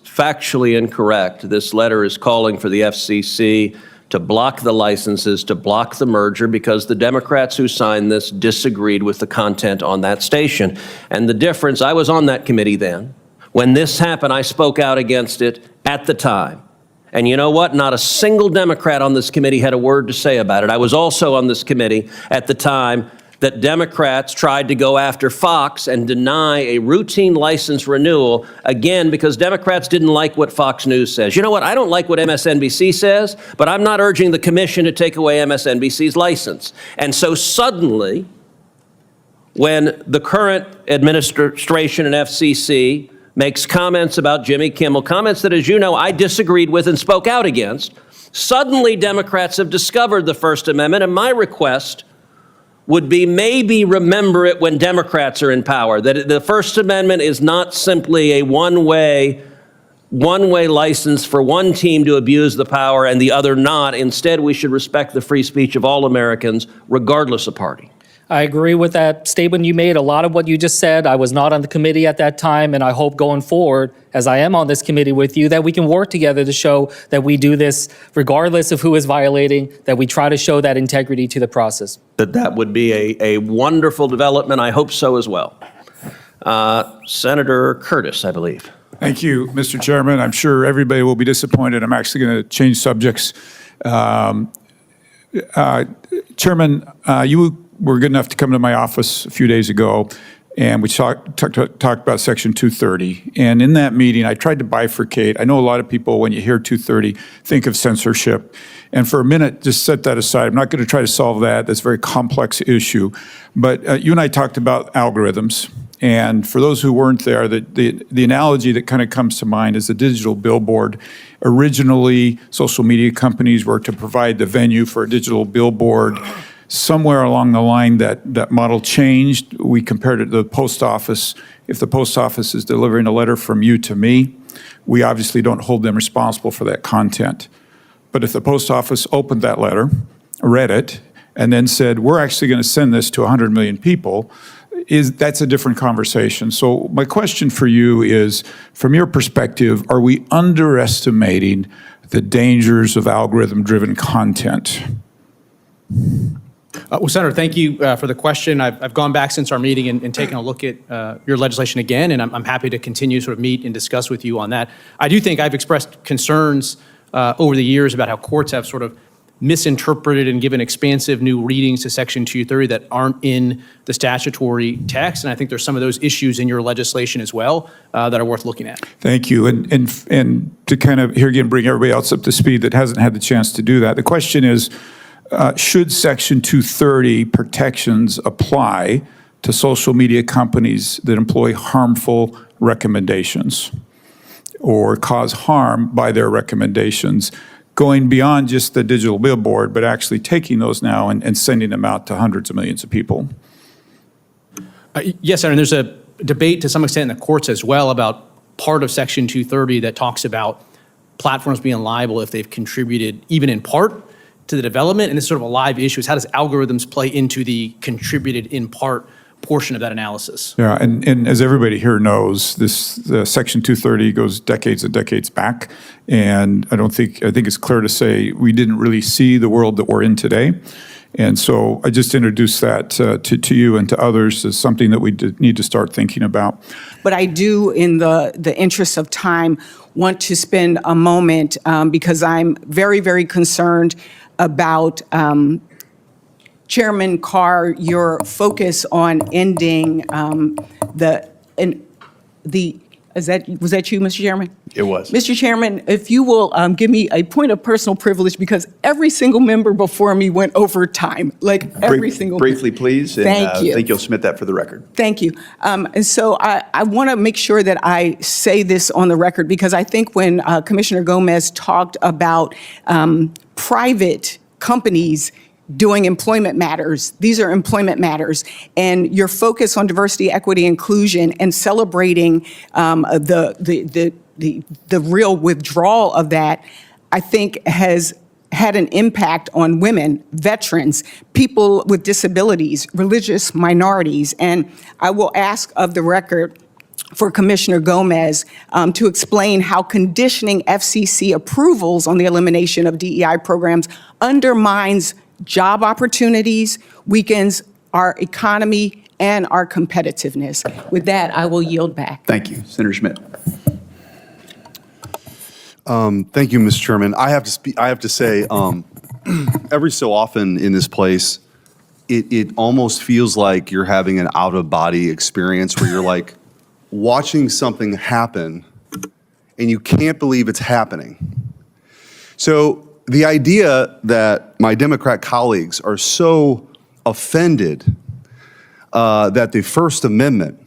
factually incorrect. This letter is calling for the FCC to block the licenses, to block the merger, because the Democrats who signed this disagreed with the content on that station. And the difference, I was on that committee then. When this happened, I spoke out against it at the time. And you know what? Not a single Democrat on this committee had a word to say about it. I was also on this committee at the time that Democrats tried to go after Fox and deny a routine license renewal, again, because Democrats didn't like what Fox News says. You know what? I don't like what MSNBC says, but I'm not urging the commission to take away MSNBC's license. And so suddenly, when the current administration and FCC makes comments about Jimmy Kimmel, comments that, as you know, I disagreed with and spoke out against, suddenly Democrats have discovered the First Amendment, and my request would be maybe remember it when Democrats are in power, that the First Amendment is not simply a one-way license for one team to abuse the power and the other not. Instead, we should respect the free speech of all Americans, regardless of party. I agree with that statement you made. A lot of what you just said, I was not on the committee at that time, and I hope going forward, as I am on this committee with you, that we can work together to show that we do this regardless of who is violating, that we try to show that integrity to the process. That would be a wonderful development. I hope so as well. Senator Curtis, I believe. Thank you, Mr. Chairman. I'm sure everybody will be disappointed. I'm actually going to change subjects. Chairman, you were good enough to come to my office a few days ago, and we talked about Section 230. And in that meeting, I tried to bifurcate. I know a lot of people, when you hear 230, think of censorship. And for a minute, just set that aside. I'm not going to try to solve that. That's a very complex issue. But you and I talked about algorithms. And for those who weren't there, the analogy that kind of comes to mind is the digital billboard. Originally, social media companies were to provide the venue for a digital billboard. Somewhere along the line, that model changed. We compared it to the post office. If the post office is delivering a letter from you to me, we obviously don't hold them responsible for that content. But if the post office opened that letter, read it, and then said, we're actually going to send this to 100 million people, that's a different conversation. So my question for you is, from your perspective, are we underestimating the dangers of algorithm-driven content? Well, Senator, thank you for the question. I've gone back since our meeting and taken a look at your legislation again, and I'm happy to continue to sort of meet and discuss with you on that. I do think I've expressed concerns over the years about how courts have sort of misinterpreted and given expansive new readings to Section 230 that aren't in the statutory text, and I think there's some of those issues in your legislation as well that are worth looking at. Thank you. And to kind of, here again, bring everybody else up to speed that hasn't had the chance to do that, the question is, should Section 230 protections apply to social media companies that employ harmful recommendations or cause harm by their recommendations, going beyond just the digital billboard, but actually taking those now and sending them out to hundreds of millions of people? Yes, Senator, and there's a debate to some extent in the courts as well about part of Section 230 that talks about platforms being liable if they've contributed, even in part, to the development, and this is sort of a live issue, is how does algorithms play into the contributed in part portion of that analysis? Yeah, and as everybody here knows, this Section 230 goes decades and decades back, and I think it's clear to say we didn't really see the world that we're in today. And so I just introduced that to you and to others as something that we need to start thinking about. But I do, in the interest of time, want to spend a moment because I'm very, very concerned about Chairman Carr, your focus on ending was that you, Mr. Chairman? It was. Mr. Chairman, if you will give me a point of personal privilege, because every single member before me went over time, like every single. Briefly, please. And, Thank you. I think you'll submit that for the record. Thank you. And so I want to make sure that I say this on the record, because I think when Commissioner Gomez talked about private companies doing employment matters, these are employment matters, and your focus on diversity, equity, inclusion, and celebrating the real withdrawal of that, I think has had an impact on women, veterans, people with disabilities, religious minorities. And I will ask of the record for Commissioner Gomez to explain how conditioning FCC approvals on the elimination of DEI programs undermines job opportunities, weakens our economy and our competitiveness. With that, I will yield back. Thank you. Senator Schmidt. Thank you, Mr. Chairman. I have to say, every so often in this place, it almost feels like you're having an out-of-body experience where you're like watching something happen and you can't believe it's happening. So the idea that my Democrat colleagues are so offended that the First Amendment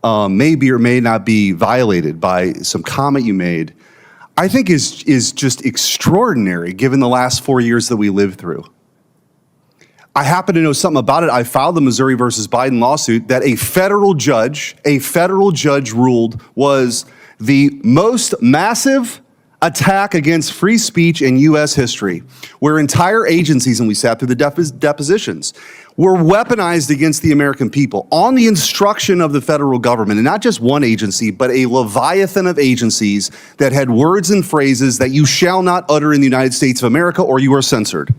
may be or may not be violated by some comment you made, I think is just extraordinary given the last 4 years that we lived through. I happen to know something about it. I filed the Missouri versus Biden lawsuit that a federal judge ruled was the most massive attack against free speech in U.S. history, where entire agencies, and we sat through the depositions, were weaponized against the American people on the instruction of the federal government, and not just one agency, but a leviathan of agencies that had words and phrases that you shall not utter in the United States of America or you are censored.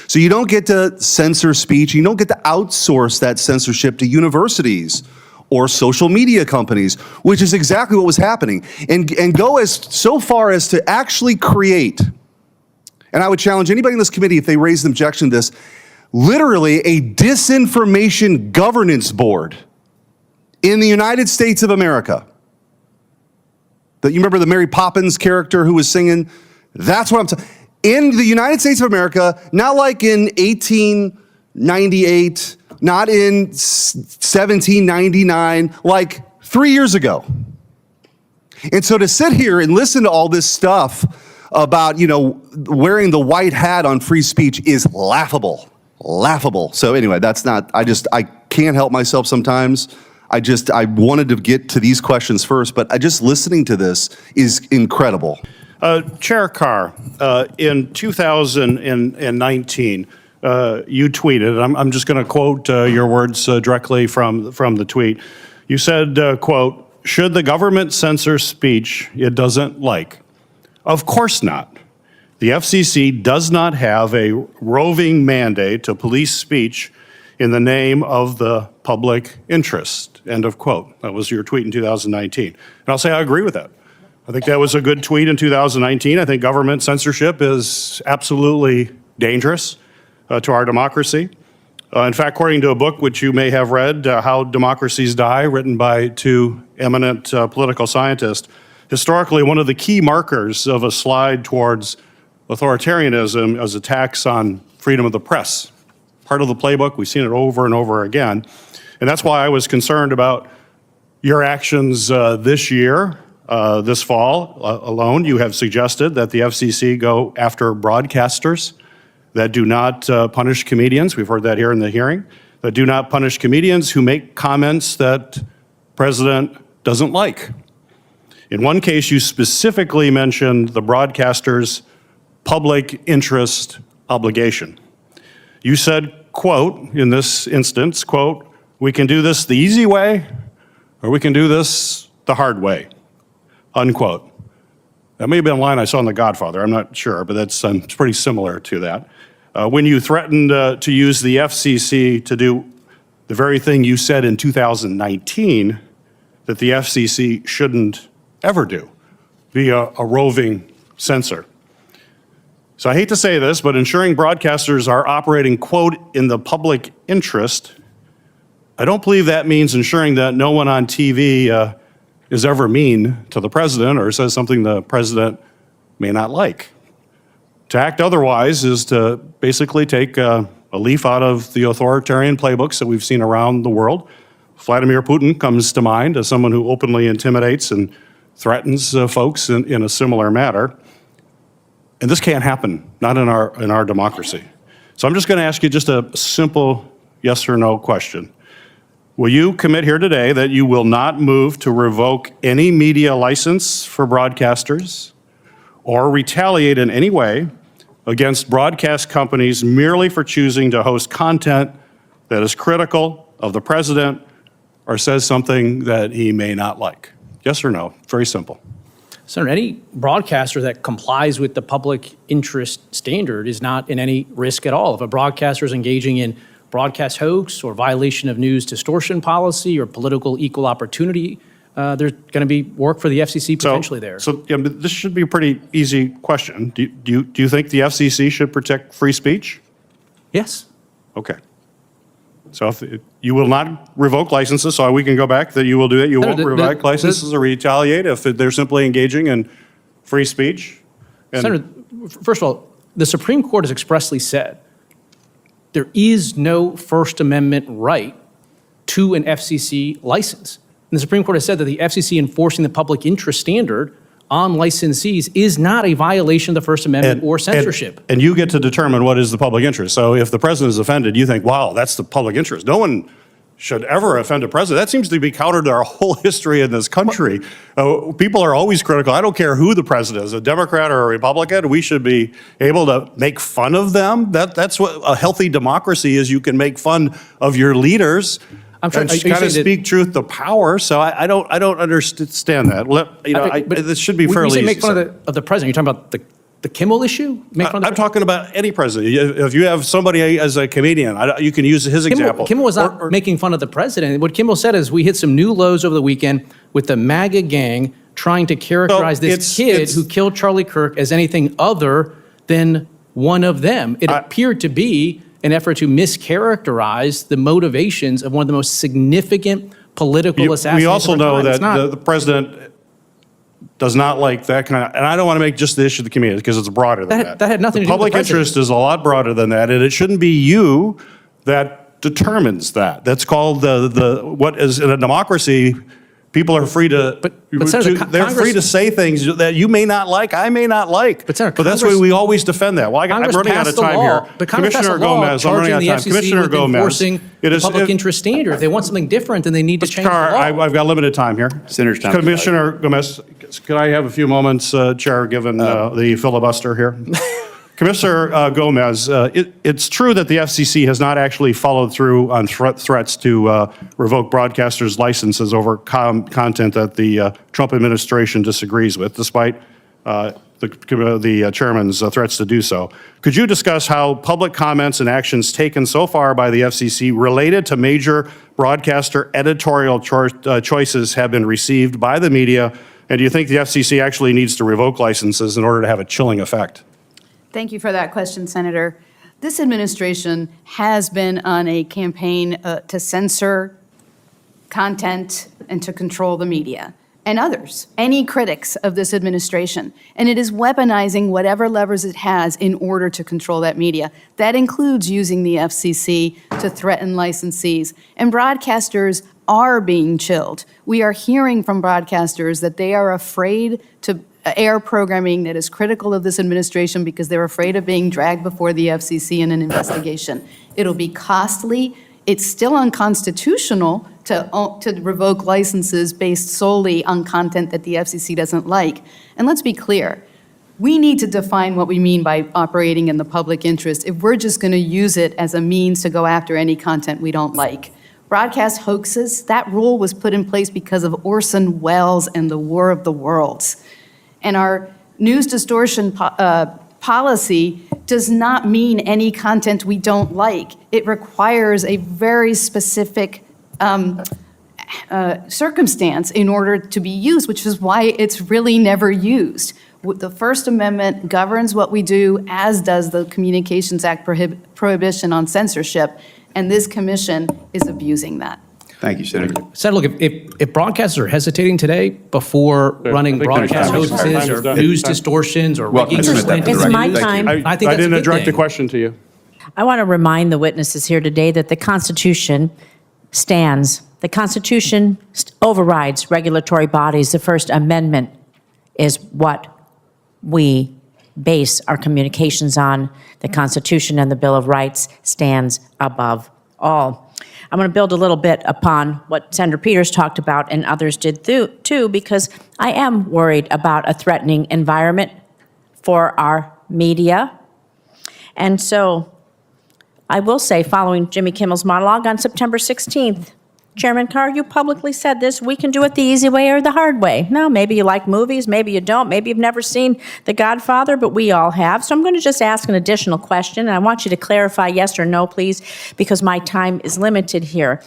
So you don't get to censor speech, you don't get to outsource that censorship to universities or social media companies, which is exactly what was happening. And go so far as to actually create, and I would challenge anybody in this committee if they raise an objection to this, literally a disinformation governance board in the United States of America. You remember the Mary Poppins character who was singing? That's what I'm talking about. In the United States of America, not like in 1898, not in 1799, like 3 years ago. And so to sit here and listen to all this stuff about, wearing the white hat on free speech is laughable. Laughable. So anyway, I can't help myself sometimes. I wanted to get to these questions first, but just listening to this is incredible. Chair Carr, in 2019, you tweeted, I'm just going to quote your words directly from the tweet. You said, quote, "Should the government censor speech it doesn't like? Of course not. The FCC does not have a roving mandate to police speech in the name of the public interest." End of quote. That was your tweet in 2019. And I'll say I agree with that. I think that was a good tweet in 2019. I think government censorship is absolutely dangerous to our democracy. In fact, according to a book which you may have read, How Democracies Die, written by two eminent political scientists, historically one of the key markers of a slide towards authoritarianism is attacks on freedom of the press. Part of the playbook, we've seen it over and over again. And that's why I was concerned about your actions this year, this fall alone. You have suggested that the FCC go after broadcasters that do not punish comedians. We've heard that here in the hearing. That do not punish comedians who make comments that the president doesn't like. In one case, you specifically mentioned the broadcaster's public interest obligation. You said, quote, in this instance, quote, "We can do this the easy way, or we can do this the hard way," unquote. That may have been a line I saw in The Godfather, I'm not sure, but it's pretty similar to that. When you threatened to use the FCC to do the very thing you said in 2019 that the FCC shouldn't ever do, be a roving censor. So I hate to say this, but ensuring broadcasters are operating, quote, "in the public interest," I don't believe that means ensuring that no one on TV is ever mean to the president or says something the president may not like. To act otherwise is to basically take a leaf out of the authoritarian playbooks that we've seen around the world. Vladimir Putin comes to mind as someone who openly intimidates and threatens folks in a similar manner. And this can't happen, not in our democracy. So I'm just going to ask you just a simple yes or no question. Will you commit here today that you will not move to revoke any media license for broadcasters or retaliate in any way against broadcast companies merely for choosing to host content that is critical of the president or says something that he may not like? Yes or no? Very simple. Senator, any broadcaster that complies with the public interest standard is not in any risk at all. If a broadcaster is engaging in broadcast hoax or violation of news distortion policy or political equal opportunity, there's going to be work for the FCC potentially there. So this should be a pretty easy question. Do you think the FCC should protect free speech? Yes. Okay. So if you will not revoke licenses, so we can go back, that you will do it. You won't revoke licenses or retaliate if they're simply engaging in free speech? Senator, first of all, the Supreme Court has expressly said there is no First Amendment right to an FCC license. And the Supreme Court has said that the FCC enforcing the public interest standard on licensees is not a violation of the First Amendment or censorship. And you get to determine what is the public interest. So if the president is offended, you think, wow, that's the public interest. No one should ever offend a president. That seems to be counter to our whole history in this country. People are always critical. I don't care who the president is, a Democrat or a Republican. We should be able to make fun of them. That's what a healthy democracy is. You can make fun of your leaders. I'm trying to kind of speak truth to power. So I don't understand that. This should be fairly easy. When you say make fun of the president, you're talking about the Kimmel issue? I'm talking about any president. If you have somebody as a comedian, you can use his example. Kimmel was not making fun of the president. What Kimmel said is we hit some new lows over the weekend with the MAGA gang trying to characterize this kid who killed Charlie Kirk as anything other than one of them. It appeared to be an effort to mischaracterize the motivations of one of the most significant political assassinations. We also know that the president does not like that kind of, and I don't want to make just the issue of the community because it's broader than that. That had nothing to do with the public interest is a lot broader than that, and it shouldn't be you that determines that. That's called what is in a democracy. People are free to, Senator, they're free to say things that you may not like, I may not like. But Senator, that's why we always defend that. Well, I'm running out of time here. But Commissioner Gomez, I'm running out of time. Commissioner Gomez, enforcing the public interest standard. If they want something different, then they need to change the law. I've got limited time here. Senator's time. Commissioner Gomez, could I have a few moments, Chair, given the filibuster here? Commissioner Gomez, it's true that the FCC has not actually followed through on threats to revoke broadcasters' licenses over content that the Trump administration disagrees with, despite the chairman's threats to do so. Could you discuss how public comments and actions taken so far by the FCC related to major broadcaster editorial choices have been received by the media, and do you think the FCC actually needs to revoke licenses in order to have a chilling effect? Thank you for that question, Senator. This administration has been on a campaign to censor content and to control the media and others, any critics of this administration. And it is weaponizing whatever levers it has in order to control that media. That includes using the FCC to threaten licensees. And broadcasters are being chilled. We are hearing from broadcasters that they are afraid to air programming that is critical of this administration because they're afraid of being dragged before the FCC in an investigation. It'll be costly. It's still unconstitutional to revoke licenses based solely on content that the FCC doesn't like. And let's be clear, we need to define what we mean by operating in the public interest if we're just going to use it as a means to go after any content we don't like. Broadcast hoaxes, that rule was put in place because of Orson Welles and the War of the Worlds. And our news distortion policy does not mean any content we don't like. It requires a very specific circumstance in order to be used, which is why it's really never used. The First Amendment governs what we do, as does the Communications Act prohibition on censorship, and this commission is abusing that. Thank you, Senator. Senator, look, if broadcasters are hesitating today before running broadcast hoaxes or news distortions or rigging or slanting, It's my time. I think I that's a didn't good direct the thing. question to you. I want to remind the witnesses here today that the Constitution stands. The Constitution overrides regulatory bodies. The First Amendment is what we base our communications on. The Constitution and the Bill of Rights stands above all. I'm going to build a little bit upon what Senator Peters talked about and others did too, because I am worried about a threatening environment for our media. And so I will say, following Jimmy Kimmel's monologue on September 16th, Chairman Carr, you publicly said this: we can do it the easy way or the hard way. Now, maybe you like movies, maybe you don't, maybe you've never seen The Godfather, but we all have. So I'm going to just ask an additional question, and I want you to clarify yes or no, please, because my time is limited here.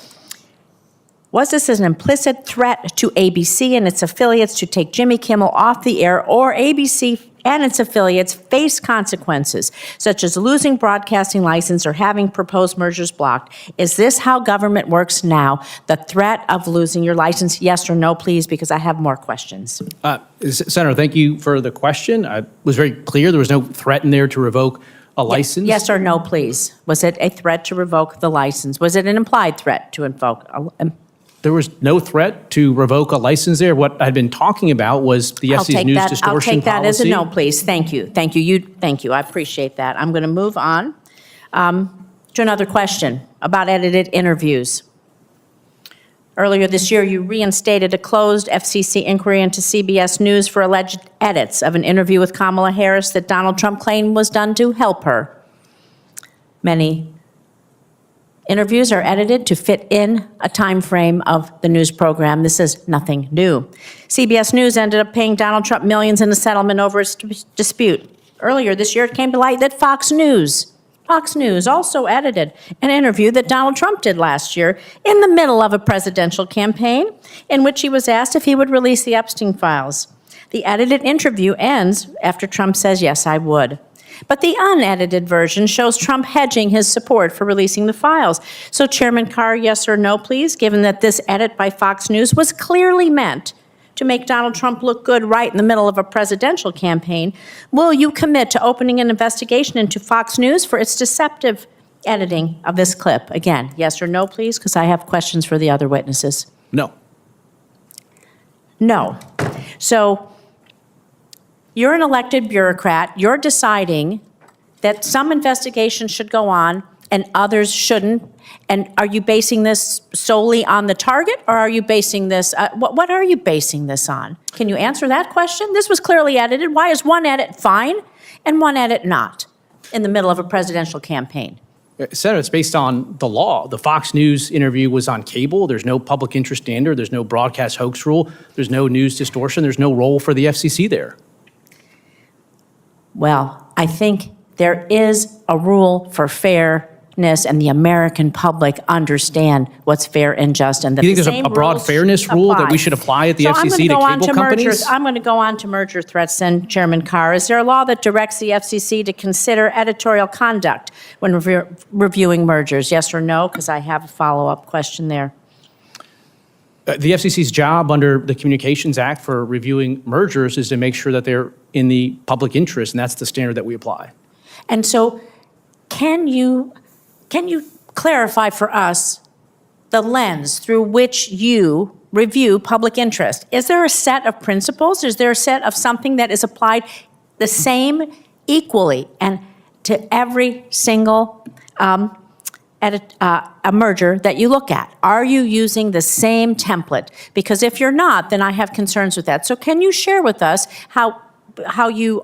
Was this an implicit threat to ABC and its affiliates to take Jimmy Kimmel off the air, or ABC and its affiliates face consequences, such as losing broadcasting license or having proposed mergers blocked? Is this how government works now? The threat of losing your license? Yes or no, please, because I have more questions. Senator, thank you for the question. I was very clear. There was no threat in there to revoke a license. Yes or no, please. Was it a threat to revoke the license? Was it an implied threat to invoke? There was no threat to revoke a license there. What I'd been talking about was the FCC's news distortion I'll take that as a policy. no, please. Thank you. Thank you. Thank you. I appreciate that. I'm going to move on to another question about edited interviews. Earlier this year, you reinstated a closed FCC inquiry into CBS News for alleged edits of an interview with Kamala Harris that Donald Trump claimed was done to help her. Many interviews are edited to fit in a time frame of the news program. This is nothing new. CBS News ended up paying Donald Trump millions in a settlement over its dispute. Earlier this year, it came to light that Fox News also edited an interview that Donald Trump did last year in the middle of a presidential campaign, in which he was asked if he would release the Epstein files. The edited interview ends after Trump says, yes, I would. But the unedited version shows Trump hedging his support for releasing the files. So, Chairman Carr, yes or no, please, given that this edit by Fox News was clearly meant to make Donald Trump look good right in the middle of a presidential campaign, will you commit to opening an investigation into Fox News for its deceptive editing of this clip? Again, yes or no, please, because I have questions for the other witnesses. No. No. So, you're an elected bureaucrat. You're deciding that some investigations should go on and others shouldn't. And are you basing this solely on the target, or are you basing this, what are you basing this on? Can you answer that question? This was clearly edited. Why is one edit fine and one edit not? in the middle of a presidential campaign? Senator, it's based on the law. The Fox News interview was on cable. There's no public interest standard. There's no broadcast hoax rule. There's no news distortion. There's no role for the FCC there. Well, I think there is a rule for fairness, and the American public understand what's fair and just, and that You think the there's same a broad rules fairness rule that we apply. should apply at the So FCC to cable companies? I'm going to go on to merger threats, then, Chairman Carr. Is there a law that directs the FCC to consider editorial conduct when reviewing mergers? Yes or no? Because I have a follow-up question there. The FCC's job under the Communications Act for reviewing mergers is to make sure that they're in the public interest, and that's the standard that we apply. And so, can you clarify for us the lens through which you review public interest? Is there a set of principles? Is there a set of something that is applied the same equally and to every single a merger that you look at? Are you using the same template? Because if you're not, then I have concerns with that. So can you share with us how you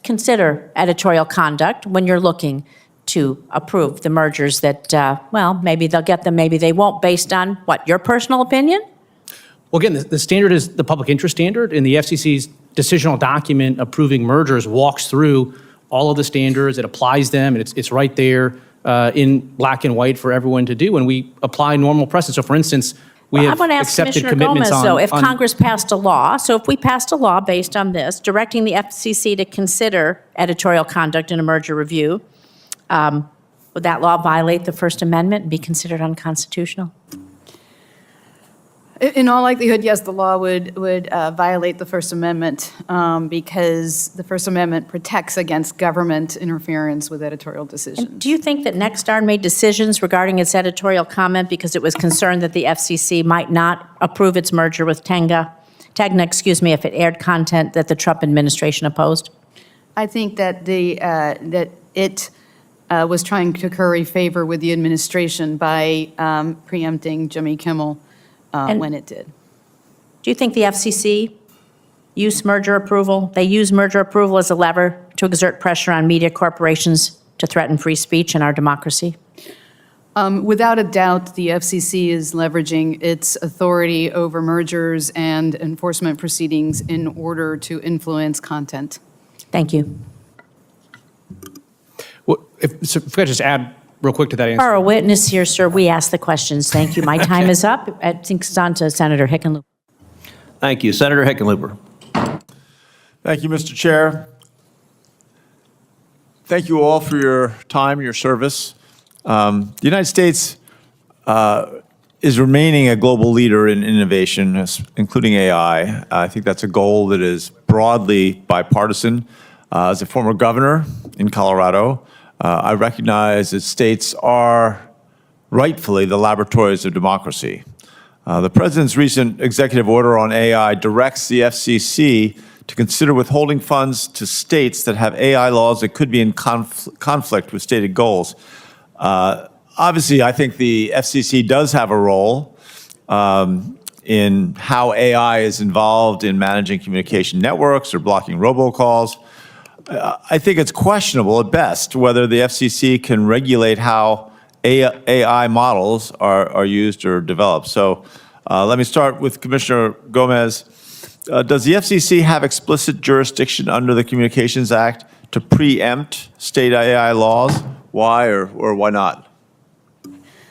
consider editorial conduct when you're looking to approve the mergers that, well, maybe they'll get them, maybe they won't, based on what, your personal opinion? Well, again, the standard is the public interest standard, and the FCC's decisional document approving mergers walks through all of the standards. It applies them, and it's right there in black and white for everyone to do, and we apply normal precedent. So, for instance, we have I want to ask accepted Commissioner commitments Gomez, on... though, if on- Congress passed a law, so if we passed a law based on this, directing the FCC to consider editorial conduct in a merger review, would that law violate the First Amendment and be considered unconstitutional? In all likelihood, yes, the law would violate the First Amendment because the First Amendment protects against government interference with editorial decisions. Do you think that Nexstar made decisions regarding its editorial comment because it was concerned that the FCC might not approve its merger with Tegna, if it aired content that the Trump administration opposed? I think that it was trying to curry favor with the administration by preempting Jimmy Kimmel when it did. Do you think the FCC used merger approval? They use merger approval as a lever to exert pressure on media corporations to threaten free speech in our democracy? Without a doubt, the FCC is leveraging its authority over mergers and enforcement proceedings in order to influence content. Thank you. Well, if I could just add real quick to that answer. For a witness here, sir, we ask the questions. Thank you. My time is up. I think it's on to Senator Hickenlooper. Thank you. Senator Hickenlooper. Thank you, Mr. Chair. Thank you all for your time, your service. The United States is remaining a global leader in innovation, including AI. I think that's a goal that is broadly bipartisan. As a former governor in Colorado, I recognize that states are rightfully the laboratories of democracy. The President's recent executive order on AI directs the FCC to consider withholding funds to states that have AI laws that could be in conflict with stated goals. Obviously, I think the FCC does have a role in how AI is involved in managing communication networks or blocking robocalls. I think it's questionable at best whether the FCC can regulate how AI models are used or developed. So let me start with Commissioner Gomez. Does the FCC have explicit jurisdiction under the Communications Act to preempt state AI laws? Why or why not?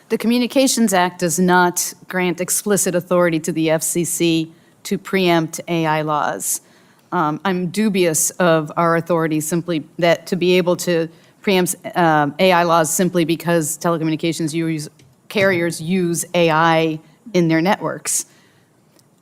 The Communications Act does not grant explicit authority to the FCC to preempt AI laws. I'm dubious of our authority simply that to be able to preempt AI laws simply because telecommunications carriers use AI in their networks.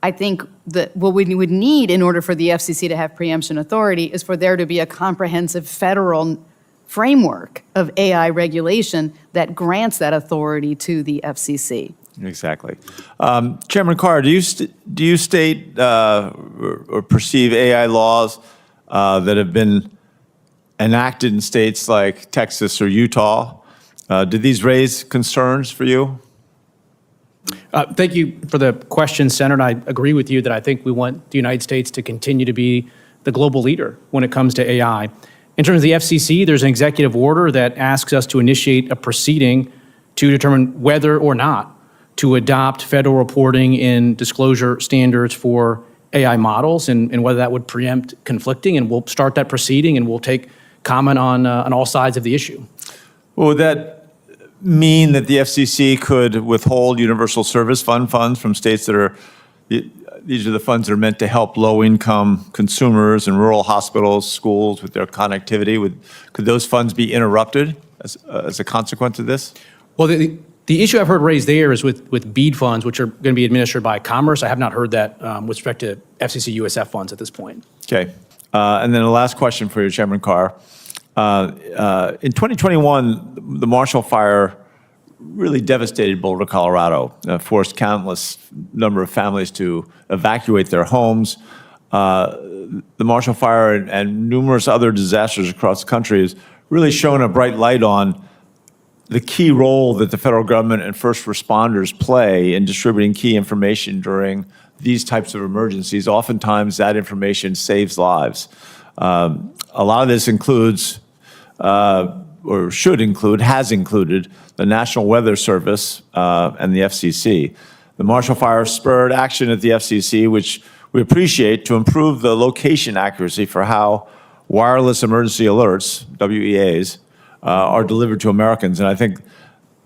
I think that what we would need in order for the FCC to have preemption authority is for there to be a comprehensive federal framework of AI regulation that grants that authority to the FCC. Exactly. Chairman Carr, do you state or perceive AI laws that have been enacted in states like Texas or Utah? Do these raise concerns for you? Thank you for the question, Senator. I agree with you that I think we want the United States to continue to be the global leader when it comes to AI. In terms of the FCC, there's an executive order that asks us to initiate a proceeding to determine whether or not to adopt federal reporting and disclosure standards for AI models and whether that would preempt conflicting. And we'll start that proceeding and we'll take comment on all sides of the issue. Well, would that mean that the FCC could withhold universal service fund funds from states that are, these are the funds that are meant to help low-income consumers and rural hospitals, schools with their connectivity? Could those funds be interrupted as a consequence of this? Well, the issue I've heard raised there is with BEAD funds, which are going to be administered by Commerce. I have not heard that with respect to FCC USF funds at this point. Okay. And then the last question for you, Chairman Carr. In 2021, the Marshall Fire really devastated Boulder, Colorado, forced countless number of families to evacuate their homes. The Marshall Fire and numerous other disasters across the country has really shown a bright light on the key role that the federal government and first responders play in distributing key information during these types of emergencies. Oftentimes, that information saves lives. A lot of this includes, or should include, has included the National Weather Service and the FCC. The Marshall Fire spurred action at the FCC, which we appreciate, to improve the location accuracy for how wireless emergency alerts, WEAs, are delivered to Americans. And I think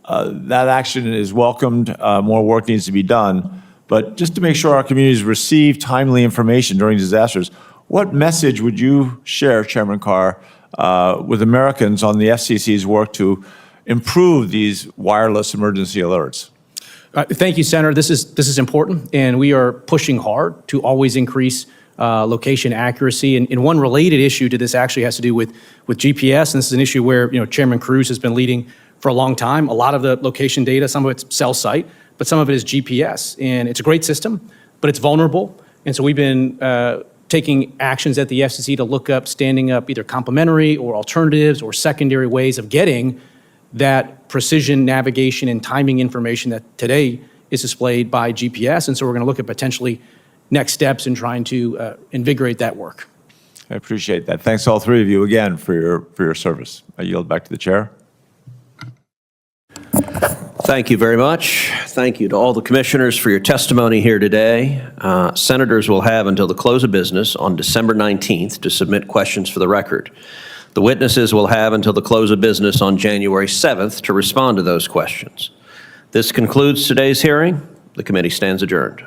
that action is welcomed. More work needs to be done. But just to make sure our communities receive timely information during disasters, what message would you share, Chairman Carr, with Americans on the FCC's work to improve these wireless emergency alerts? Thank you, Senator. This is important, and we are pushing hard to always increase location accuracy. And one related issue to this actually has to do with GPS. And this is an issue where Chairman Cruz has been leading for a long time. A lot of the location data, some of it's cell site, but some of it is GPS. And it's a great system, but it's vulnerable. And so we've been taking actions at the FCC to look up, standing up either complementary or alternatives or secondary ways of getting that precision navigation and timing information that today is displayed by GPS. And so we're going to look at potentially next steps in trying to invigorate that work. I appreciate that. Thanks all three of you again for your service. I yield back to the chair. Thank you very much. Thank you to all the commissioners for your testimony here today. Senators will have until the close of business on December 19th to submit questions for the record. The witnesses will have until the close of business on January 7th to respond to those questions. This concludes today's hearing. The committee stands adjourned.